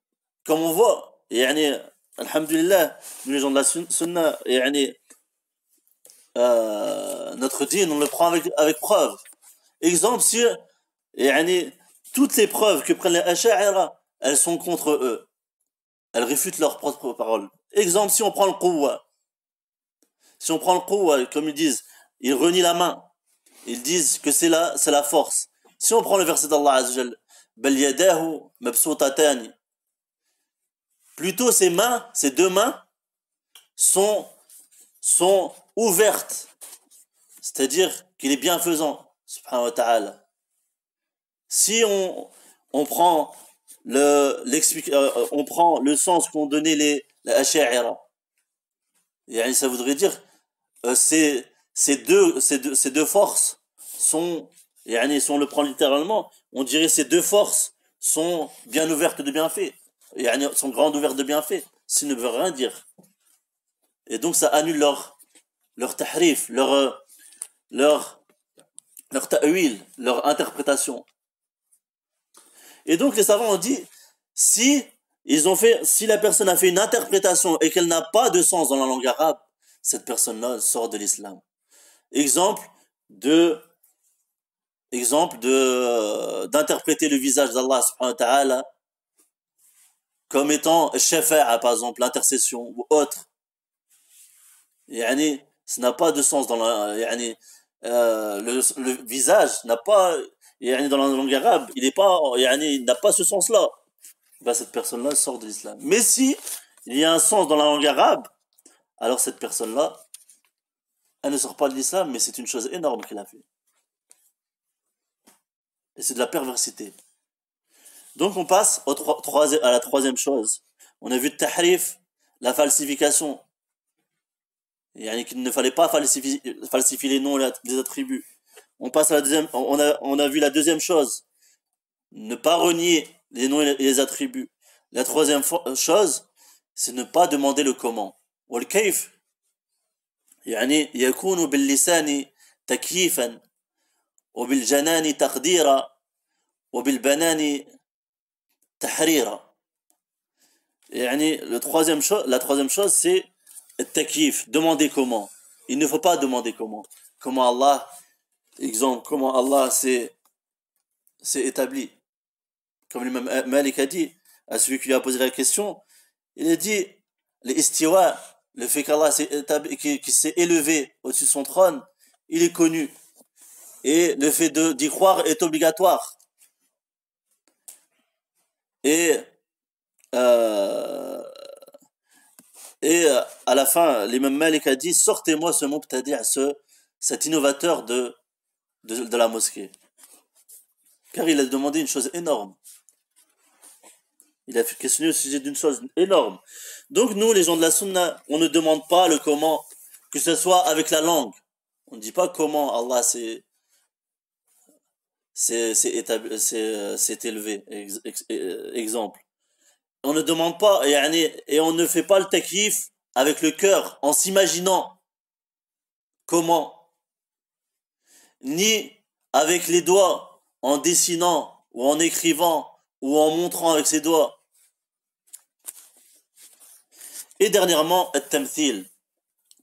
comme on voit, yani, alhamdulillah, nous les gens de la sunna, yani, notre dîn, on le prend avec preuve. Exemple, si yani, toutes les preuves que prennent les Asha'ira, elles sont contre eux. Elles réfutent leurs propres paroles. Exemple, si on prend le Quwwa. Si on prend le Quwwa, comme ils disent, ils renient la main. Ils disent que c'est la force. Si on prend le verset d'Allah Azzawajal, bal yadahu mabsutatani. Plutôt ces deux mains sont ouvertes. C'est-à-dire qu'il est bienfaisant, subhanahu wa ta'ala. Si on prend on prend le sens qu'ont donné les Asha'ira, ça voudrait dire ces deux forces sont, si on le prend littéralement, on dirait ces deux forces sont bien ouvertes de bienfaits, sont grandes ouvertes de bienfaits, ce ne veut rien dire. Et donc ça annule leur tahrif, leur ta'wil, leur interprétation. Et donc les savants ont dit, si la personne a fait une interprétation et qu'elle n'a pas de sens dans la langue arabe, cette personne-là sort de l'islam. Exemple d'interpréter le visage d'Allah subhanahu wa ta'ala comme étant shafa'a, par exemple, l'intercession ou autre. Ça n'a pas de sens dans le visage n'a pas, dans la langue arabe, il n'a pas ce sens-là. Cette personne-là sort de l'islam. Mais si il y a un sens dans la langue arabe, alors cette personne-là, elle ne sort pas de l'islam, mais c'est une chose énorme qu'elle a fait. Et c'est de la perversité. Donc on passe à la troisième chose. On a vu le tahrif, la falsification. Qu'il ne fallait pas falsifier les noms et les attributs. On passe à la deuxième, on a vu la deuxième chose. Ne pas renier les noms et les attributs. La troisième chose, c'est ne pas demander le comment. والكيف يكون باللسان تكييفا وبالجنان تقديرا وبالبنان تحريرا. La troisième chose, c'est le takyif, demander comment. Il ne faut pas demander comment. Comment Allah s'est établi. Comme l'imam Malik a dit à celui qui lui a posé la question, il a dit l'istiwa, le fait qu'Allah qui s'est élevé au-dessus de son trône, il est connu. Et le fait d'y croire est obligatoire. Et à la fin, l'imam Malik a dit, sortez-moi ce mubtadi', cet innovateur de la mosquée. Car il a demandé une chose énorme. Il a questionné au sujet d'une chose énorme. Donc nous, les gens de la sunna, on ne demande pas le comment, que ce soit avec la langue. On ne dit pas comment Allah s'est élevé. Exemple. On ne demande pas, et on ne fait pas le takyif avec le cœur, en s'imaginant comment, ni avec les doigts, en dessinant, ou en écrivant, ou en montrant avec ses doigts. Et dernièrement, at-tamthil,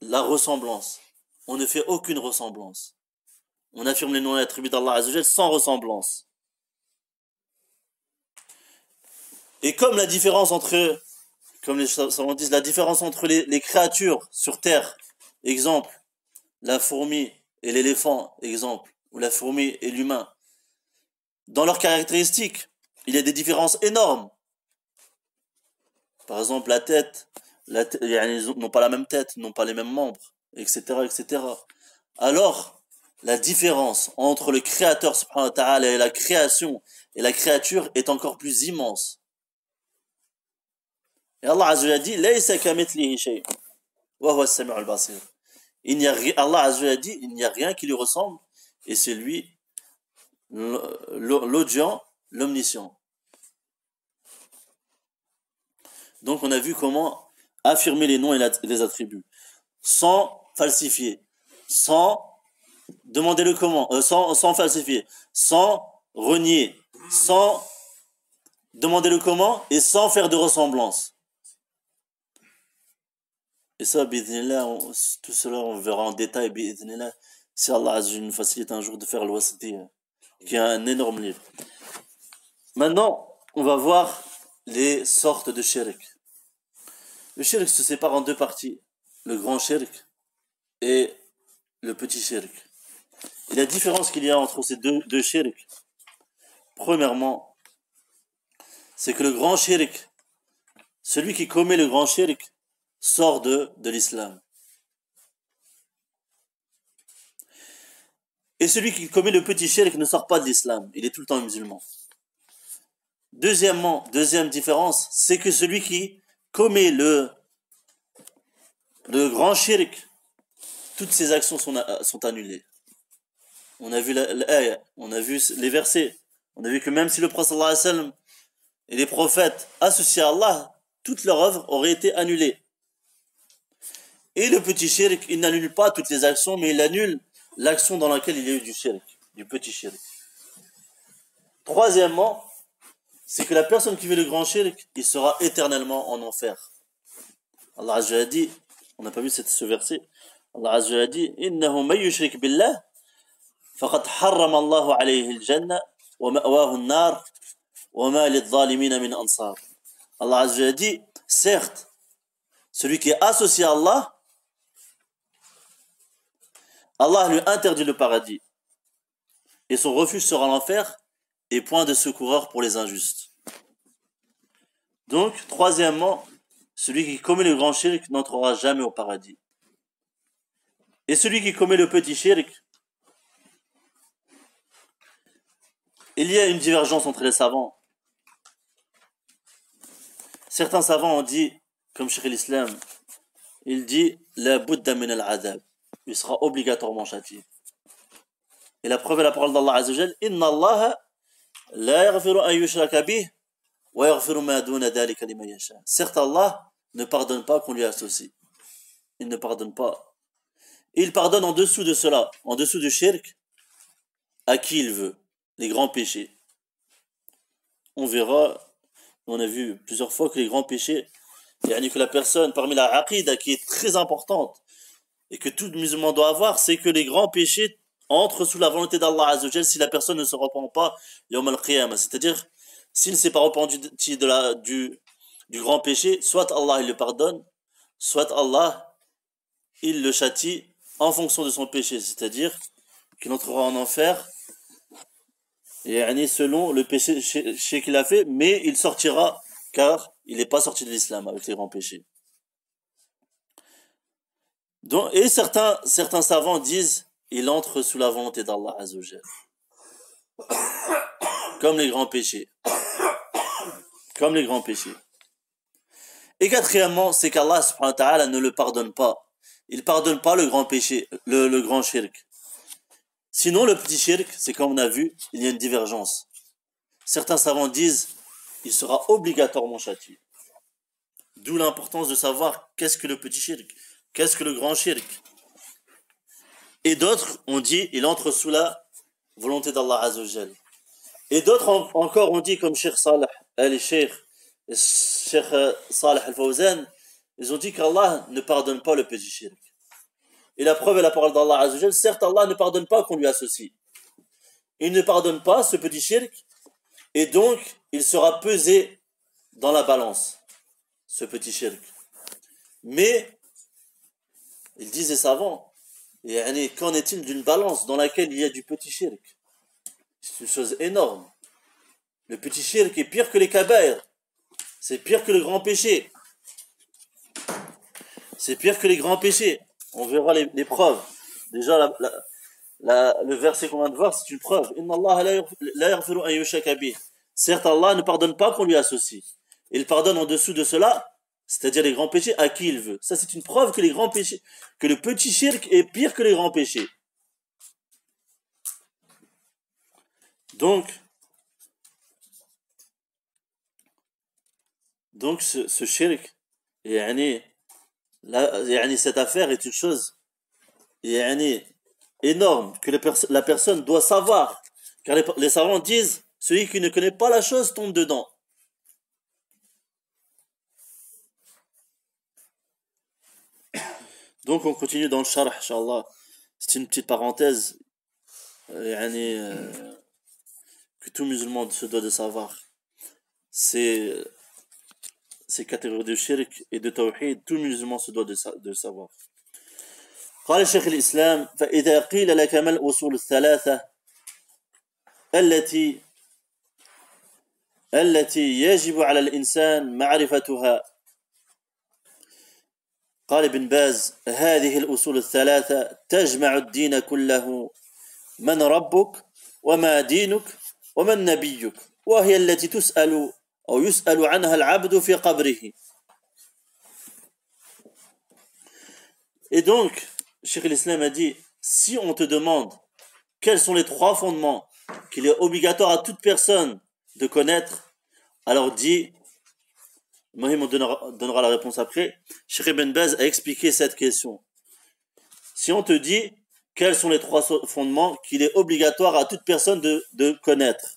la ressemblance. On ne fait aucune ressemblance. On affirme les noms et attributs d'Allah Azzawajal sans ressemblance. Et comme la différence entre, comme les savants disent, la différence entre les créatures sur terre, exemple, la fourmi et l'éléphant, exemple, ou la fourmi et l'humain, dans leurs caractéristiques, il y a des différences énormes. Par exemple, la tête, ils n'ont pas la même tête, n'ont pas les mêmes membres, etc., etc. Alors, la différence entre le Créateur subhanahu wa ta'ala et la création et la créature est encore plus immense. Et Allah Azza wa Jalla dit Laysa kamithlihi shay wa huwa as-sami'ul basir. Allah Azza wa Jalla dit il n'y a rien qui lui ressemble et c'est lui l'audient, l'omniscient. Donc on a vu comment affirmer les noms et les attributs sans falsifier, sans demander le comment, sans falsifier, sans renier, sans demander le comment et sans faire de ressemblance. Et ça, bi'idhnillah, tout cela on verra en détail, bi'idhnillah, si Allah Azza wa Jalla nous facilite un jour de faire al-Wasitiyya, qui est un énorme livre. Maintenant, on va voir les sortes de shirk. Le shirk se sépare en deux parties, le grand shirk et le petit shirk. Et la différence qu'il y a entre ces deux shirk, premièrement, c'est que le grand shirk, celui qui commet le grand shirk, sort de l'islam. Et celui qui commet le petit shirk ne sort pas de l'islam, il est tout le temps musulman. Deuxième différence, c'est que celui qui commet le grand shirk, toutes ses actions sont annulées. On a vu l'ayah, on a vu les versets, on a vu que même si le prophète sallallahu alayhi wa sallam et les prophètes associés à Allah, toute leur œuvre aurait été annulée. Et le petit shirk, il n'annule pas toutes les actions, mais il annule l'action dans laquelle il y a eu du shirk, du petit shirk. Troisièmement, c'est que la personne qui fait le grand shirk, il sera éternellement en enfer. Allah Azza wa Jalla dit, on n'a pas vu ce verset, Allah Azza wa Jalla dit, innahu man yushrik billah, faqad harrama Allahu alayhi al-jannah, wa ma'wahu an-nar, wa ma lidh-dhalimina min ansar. Allah Azza wa Jalla dit, certes, celui qui est associé à Allah, Allah lui interdit le paradis. Et son refuge sera l'enfer et point de secoureur pour les injustes. Donc, troisièmement, celui qui commet le grand shirk n'entrera jamais au paradis. Et celui qui commet le petit shirk, il y a une divergence entre les savants. Certains savants ont dit, comme Cheikh l'Islam, il dit la budda min al-adab. Il sera obligatoirement châtié. Et la preuve est la parole d'Allah Azza wa Jalla, inna Allah la yaghfiru an yushraka bih wa yaghfiru ma duna dhalika liman yasha. Certes, Allah ne pardonne pas qu'on lui associe. Il ne pardonne pas. Et il pardonne en dessous de cela, en dessous du shirk, à qui il veut, les grands péchés. On verra, on a vu plusieurs fois que les grands péchés, que la personne parmi la aqida qui est très importante et que tout musulman doit avoir, c'est que les grands péchés entrent sous la volonté d'Allah Azza wa Jalla si la personne ne se repent pas yawm al-qiyamah. C'est-à-dire, s'il ne s'est pas repenti du grand péché, soit Allah il le pardonne, soit Allah il le châtie en fonction de son péché. C'est-à-dire qu'il entrera en enfer selon le péché qu'il a fait, mais il sortira car il n'est pas sorti de l'islam avec les grands péchés. Donc, et certains savants disent il entre sous la volonté d'Allah Azza wa Jalla, comme les grands péchés. Comme les grands péchés. Et quatrièmement, c'est qu'Allah subhanahu wa ta'ala ne le pardonne pas. Il pardonne pas le grand péché, le grand shirk. Sinon, le petit shirk, c'est comme on a vu, il y a une divergence. Certains savants disent il sera obligatoirement châtié. D'où l'importance de savoir qu'est-ce que le petit shirk, qu'est-ce que le grand shirk. Et d'autres ont dit il entre sous la volonté d'Allah Azza wa Jalla. Et d'autres encore ont dit comme Cheikh Salih al-Cheikh, Cheikh Salih al-Fawzan, ils ont dit qu'Allah ne pardonne pas le petit shirk. Et la preuve est la parole d'Allah Azza wa Jalla, certes Allah ne pardonne pas qu'on lui associe. Il ne pardonne pas ce petit shirk et donc il sera pesé dans la balance, ce petit shirk. Mais, ils disent les savants, Et qu'en est-il d'une balance dans laquelle il y a du petit shirk? C'est une chose énorme. Le petit shirk est pire que les kabaïr. C'est pire que le grand péché. C'est pire que les grands péchés. On verra les preuves. Déjà, le verset qu'on vient de voir, c'est une preuve. Inna Allah la yaghfiru an yushraka bih. Certes, Allah ne pardonne pas qu'on lui associe. Il pardonne en dessous de cela, c'est-à-dire les grands péchés, à qui il veut. Ça, c'est une preuve que les grands péchés, que le petit shirk est pire que les grands péchés. Donc ce shirk, cette affaire est une chose énorme que la personne doit savoir. Car les savants disent, celui qui ne connaît pas la chose tombe dedans. Donc on continue dans le sharh, inshallah. C'est une petite parenthèse que tout musulman se doit de savoir. Ces catégories de shirk et de tawhid, tout musulman se doit de savoir. قال شيخ الإسلام فإذا قيل لك ما الأصول الثلاثة التي يجب على الإنسان معرفتها قال ابن باز هذه الأصول الثلاثة تجمع الدين كله من ربك وما دينك ومن نبيك وهي التي تسأل أو يسأل عنها العبد في قبره. Et donc, Cheikh l'Islam a dit, si on te demande quels sont les trois fondements qu'il est obligatoire à toute personne de connaître, alors dis, Mohim donnera la réponse après, Cheikh Ibn Baz a expliqué cette question. Si on te dit quels sont les trois fondements qu'il est obligatoire à toute personne de connaître,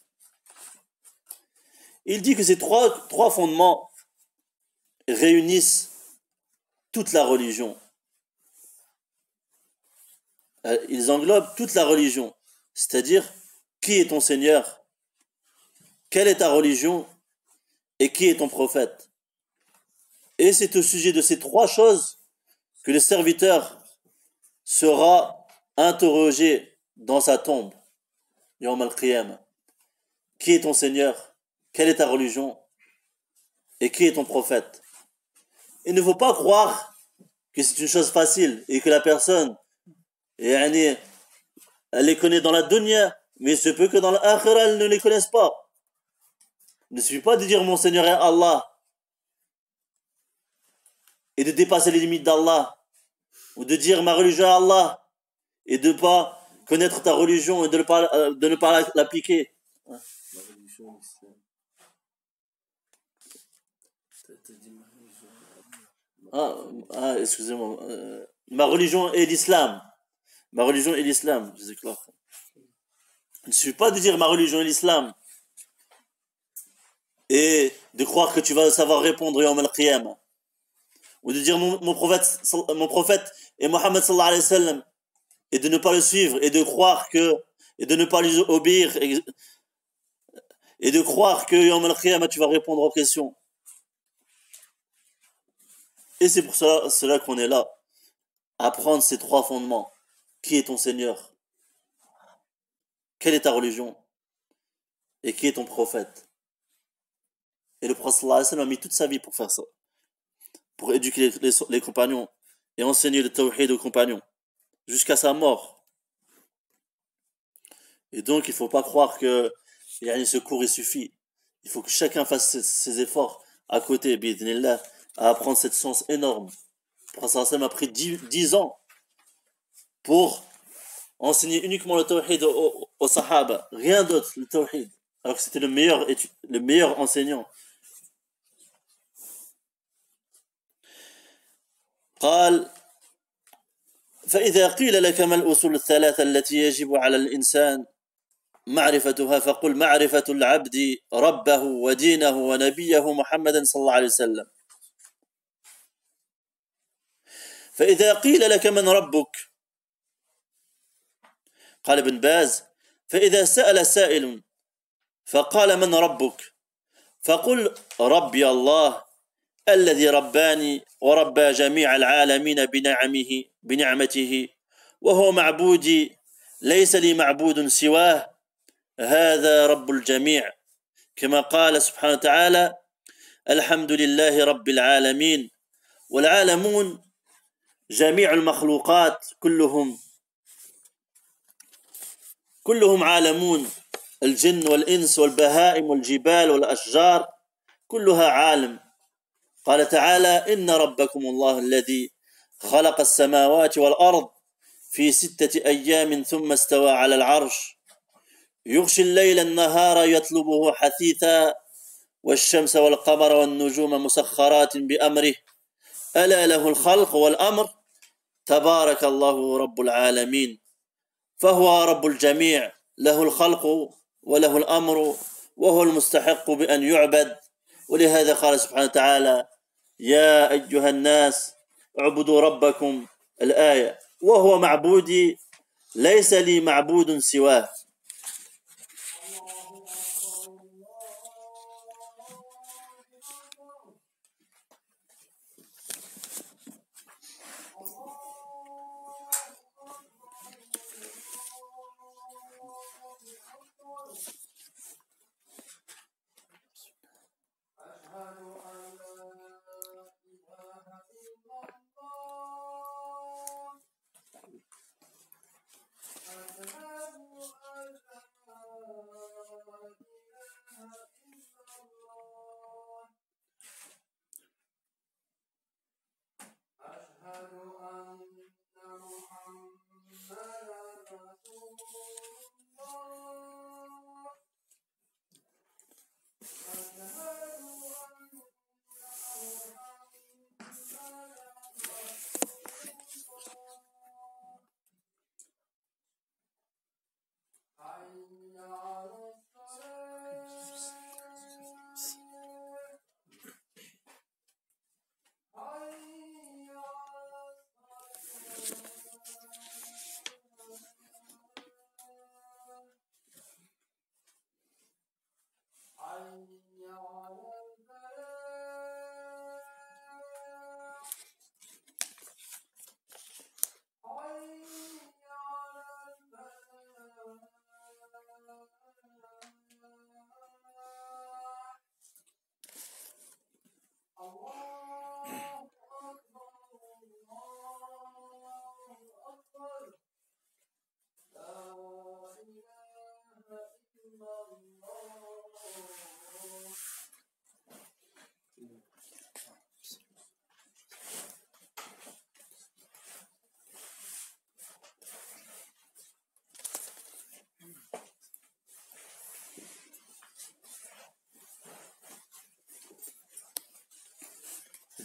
il dit que ces trois fondements réunissent toute la religion. Ils englobent toute la religion. C'est-à-dire, qui est ton Seigneur? Quelle est ta religion? Et qui est ton prophète? Et c'est au sujet de ces trois choses que le serviteur sera interrogé dans sa tombe. Yawm al-Qiyamah. Qui est ton Seigneur? Quelle est ta religion? Et qui est ton prophète? Il ne faut pas croire que c'est une chose facile et que la personne, elle les connaît dans la dunya, mais il se peut que dans l'akhirah, elle ne les connaisse pas. Il ne suffit pas de dire mon Seigneur est Allah et de dépasser les limites d'Allah, ou de dire ma religion est Allah et de ne pas connaître ta religion et de ne pas l'appliquer. Excusez-moi. Ma religion est l'islam. Ma religion est l'islam. Il ne suffit pas de dire ma religion est l'islam et de croire que tu vas savoir répondre Yawm al-Qiyamah. Ou de dire mon prophète est Mohammed sallallahu alayhi wa sallam et de ne pas le suivre et de croire et de ne pas lui obéir et de croire que Yawm al-Qiyamah tu vas répondre aux questions. Et c'est pour cela qu'on est là. Apprendre ces trois fondements. Qui est ton Seigneur? Quelle est ta religion? Et qui est ton prophète? Et le prophète sallallahu alayhi wa sallam a mis toute sa vie pour faire ça. Pour éduquer les compagnons et enseigner le tawhid aux compagnons. Jusqu'à sa mort. Et donc il ne faut pas croire que ce cours il suffit. Il faut que chacun fasse ses efforts à côté, bi'idhnillah, à apprendre cette science énorme. Le prophète sallallahu alayhi wa sallam a pris 10 ans pour enseigner uniquement le tawhid aux sahaba, rien d'autre, le tawhid, alors que c'était le meilleur enseignant. قال فإذا قيل لك ما الأصول الثلاثة التي يجب على الإنسان معرفتها فقل معرفة العبد ربه ودينه ونبيه محمد صلى الله عليه وسلم. فإذا قيل لك من ربك قال ابن باز فإذا سأل سائل فقال من ربك فقل ربي الله الذي رباني وربى جميع العالمين بنعمته وهو معبودي ليس لي معبود سواه هذا رب الجميع كما قال سبحانه وتعالى الحمد لله رب العالمين. والعالمون جميع المخلوقات كلهم عالمون، الجن والإنس والبهائم والجبال والأشجار كلها عالم. قال تعالى إن ربكم الله الذي خلق السماوات والأرض في 6 أيام ثم استوى على العرش يغشي الليل النهار يطلبه حثيثا والشمس والقمر والنجوم مسخرات بأمره ألا له الخلق والأمر تبارك الله رب العالمين. فهو رب الجميع له الخلق وله الأمر وهو المستحق بأن يعبد. ولهذا قال سبحانه وتعالى يا أيها الناس اعبدوا ربكم الآية وهو معبودي ليس لي معبود سواه.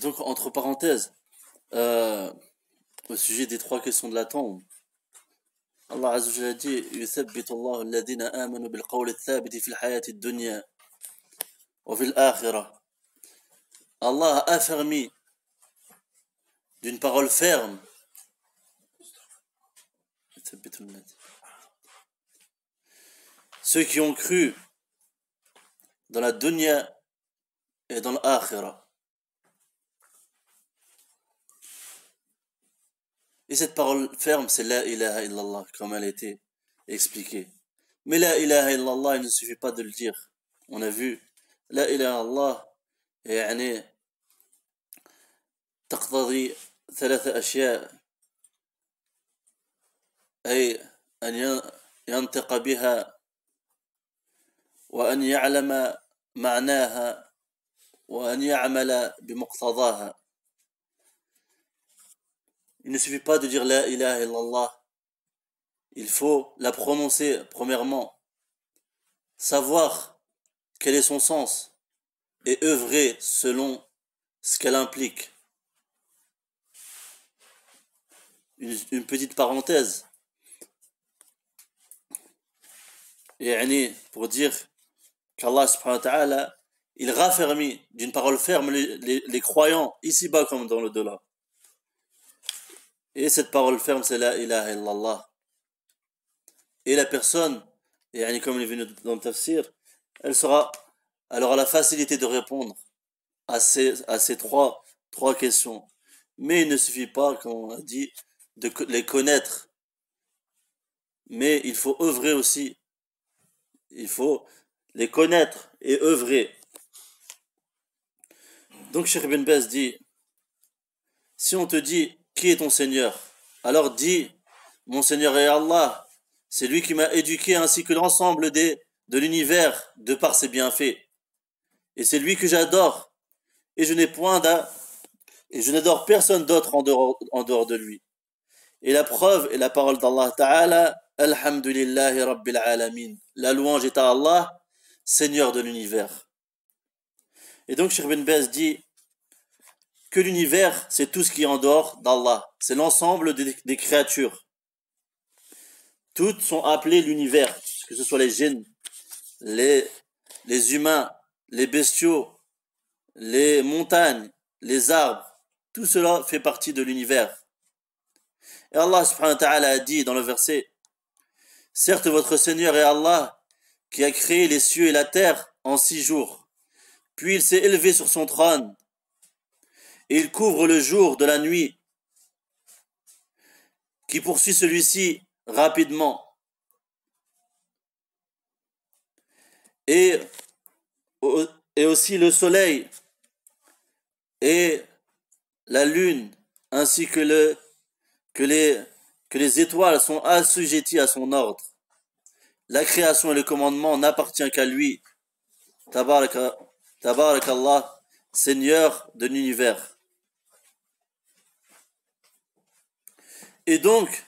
Donc, entre parenthèses, au sujet des 3 questions de la tombe, Allah Azza wa Jalla dit يثبت الله الذين آمنوا بالقول الثابت في الحياة الدنيا وفي الآخرة. Allah a affermi d'une parole ferme ceux qui ont cru dans la dunya et dans l'akhira. Et cette parole ferme, c'est la ilaha illallah, comme elle a été expliquée. Mais la ilaha illallah, il ne suffit pas de le dire. On a vu, la ilaha illallah, يعني تقتضي 3 أشياء، أي أن ينطق بها وأن يعلم معناها وأن يعمل بمقتضاها. Il ne suffit pas de dire la ilaha illallah. Il faut la prononcer premièrement, savoir quel est son sens et œuvrer selon ce qu'elle implique. Une petite parenthèse. Pour dire qu'Allah subhanahu wa ta'ala, il raffermit d'une parole ferme les croyants ici-bas comme dans l'au-delà. Et cette parole ferme, c'est la ilaha illallah. Et la personne, comme il est venu dans le tafsir, elle aura la facilité de répondre à ces trois questions. Mais il ne suffit pas, comme on a dit, de les connaître mais il faut œuvrer aussi. Il faut les connaître et œuvrer. Donc Cheikh Ibn Baz dit, si on te dit, qui est ton Seigneur? Alors dis, mon Seigneur est Allah. C'est lui qui m'a éduqué ainsi que l'ensemble de l'univers de par ses bienfaits. Et c'est lui que j'adore. Et je n'ai point et je n'adore personne d'autre en dehors de lui. Et la preuve est la parole d'Allah Ta'ala, Alhamdulillahi Rabbil Alamin. La louange est à Allah, Seigneur de l'univers. Et donc Cheikh Ibn Baz dit que l'univers, c'est tout ce qui est en dehors d'Allah. C'est l'ensemble des créatures. Toutes sont appelées l'univers, que ce soit les djinns, les humains, les bestiaux, les montagnes, les arbres. Tout cela fait partie de l'univers. Et Allah subhanahu wa ta'ala a dit dans le verset, certes votre Seigneur est Allah qui a créé les cieux et la terre en 6 jours. Puis il s'est élevé sur son trône et il couvre le jour de la nuit qui poursuit celui-ci rapidement. Et aussi le soleil et la lune ainsi que les étoiles sont assujetties à son ordre. La création et le commandement n'appartient qu'à lui. Tabarakallah, Seigneur de l'univers. Et donc,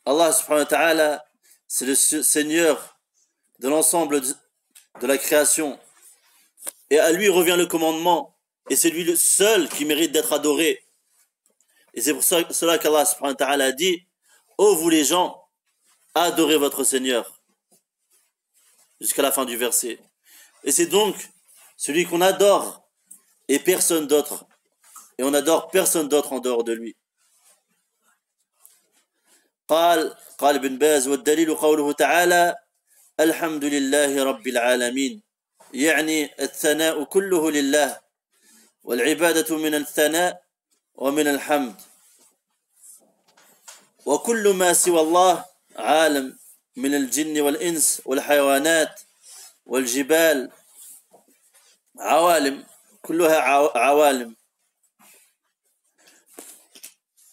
Allah subhanahu wa ta'ala, c'est le Seigneur de l'ensemble de la création. Et à lui revient le commandement. Et c'est lui le seul qui mérite d'être adoré. Et c'est pour cela qu'Allah subhanahu wa ta'ala a dit, ô vous les gens, adorez votre Seigneur. Jusqu'à la fin du verset. Et c'est donc celui qu'on adore et personne d'autre. Et on adore personne d'autre en dehors de lui. قال ابن باز والدليل قوله تعالى الحمد لله رب العالمين يعني الثناء كله لله والعبادة من الثناء ومن الحمد وكل ما سوى الله عالم من الجن والإنس والحيوانات والجبال عوالم كلها عوالم.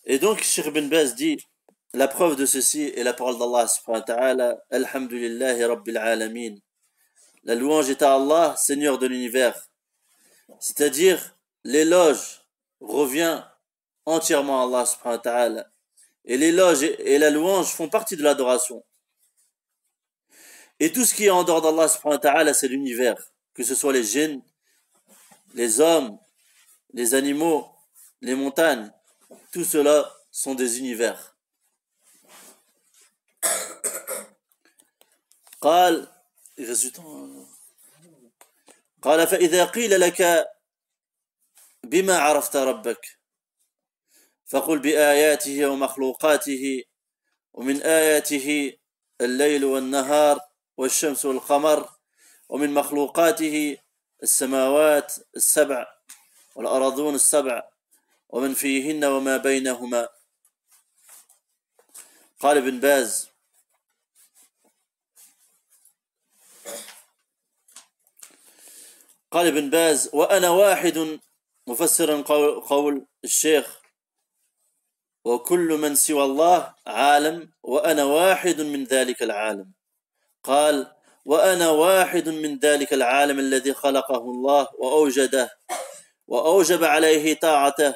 Et donc Cheikh Ibn Baz dit, la preuve de ceci est la parole d'Allah subhanahu wa ta'ala, Alhamdulillahi Rabbil Alamin. La louange est à Allah, Seigneur de l'univers. C'est-à-dire, l'éloge revient entièrement à Allah subhanahu wa ta'ala. Et l'éloge et la louange font partie de l'adoration. Et tout ce qui est en dehors d'Allah subhanahu wa ta'ala, c'est l'univers. Que ce soit les djinns, les hommes, les animaux, les montagnes, tout cela sont des univers. قال فإذا قيل لك بما عرفت ربك فقل بآياته ومخلوقاته ومن آياته الليل والنهار والشمس والقمر ومن مخلوقاته السماوات السبع والأرضون السبع ومن فيهن وما بينهما. قال ابن باز وأنا واحد مفسرا قول الشيخ وكل من سوى الله عالم وأنا واحد من ذلك العالم. قال وأنا واحد من ذلك العالم الذي خلقه الله وأوجده وأوجب عليه طاعته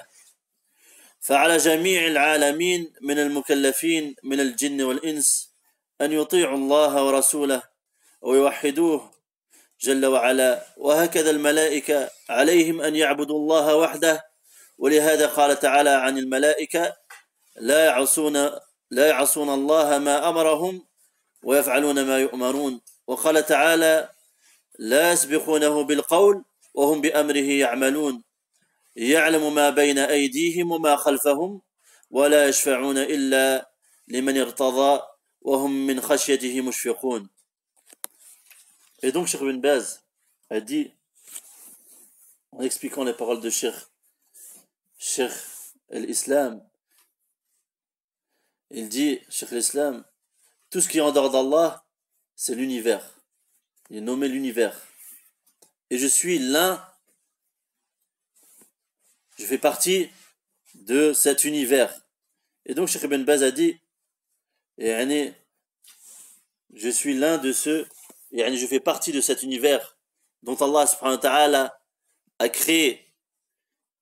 فعلى جميع العالمين من المكلفين من الجن والإنس أن يطيعوا الله ورسوله ويوحدوه جل وعلا وهكذا الملائكة عليهم أن يعبدوا الله وحده ولهذا قال تعالى عن الملائكة لا يعصون الله ما أمرهم ويفعلون ما يؤمرون وقال تعالى لا يسبقونه بالقول وهم بأمره يعملون يعلم ما بين أيديهم وما خلفهم ولا يشفعون إلا لمن ارتضى وهم من خشيته مشفقون. Et donc Cheikh Ibn Baz a dit, en expliquant les paroles de Cheikh al-Islam, il dit, Cheikh al-Islam, tout ce qui est en dehors d'Allah, c'est l'univers. Il est nommé l'univers. Et je suis l'un, je fais partie de cet univers. Et donc, Cheikh Ibn Baz a dit, je suis l'un de ceux, je fais partie de cet univers dont Allah subhanahu wa ta'ala a créé.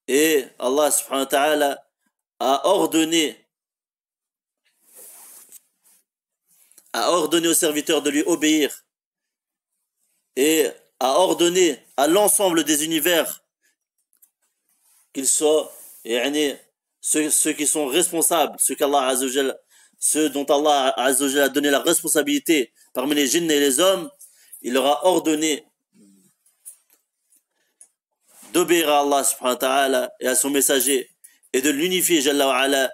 Et Allah subhanahu wa ta'ala a ordonné aux serviteurs de lui obéir et a ordonné à l'ensemble des univers qu'ils soient ceux qui sont responsables, ceux dont Allah Azza wa Jalla a donné la responsabilité parmi les djinns et les hommes, il leur a ordonné d'obéir à Allah subhanahu wa ta'ala et à son messager et de l'unifier Jalla wa ala.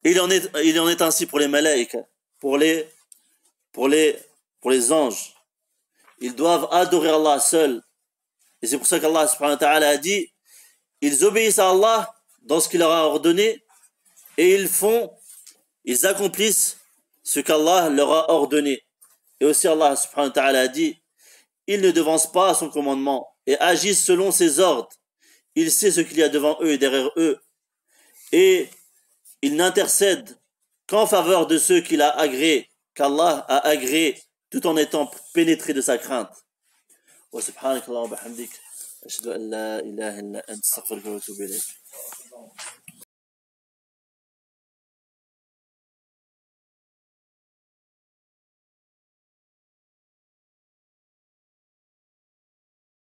Il en est ainsi pour les malaïks, pour les anges. Ils doivent adorer Allah seul. Et c'est pour ça qu'Allah subhanahu wa ta'ala a dit, ils obéissent à Allah dans ce qu'il leur a ordonné et ils accomplissent ce qu'Allah leur a ordonné. Et aussi Allah subhanahu wa ta'ala a dit, ils ne devancent pas à son commandement et agissent selon ses ordres. Il sait ce qu'il y a devant eux et derrière eux. Et il n'intercède qu'en faveur de ceux qu'il a agréés, qu'Allah a agréé, tout en étant pénétré de sa crainte. Wa subhanakallahumma wa bihamdik, ashhadu an la ilaha illa anta, astaghfiruka wa atubu ilayk.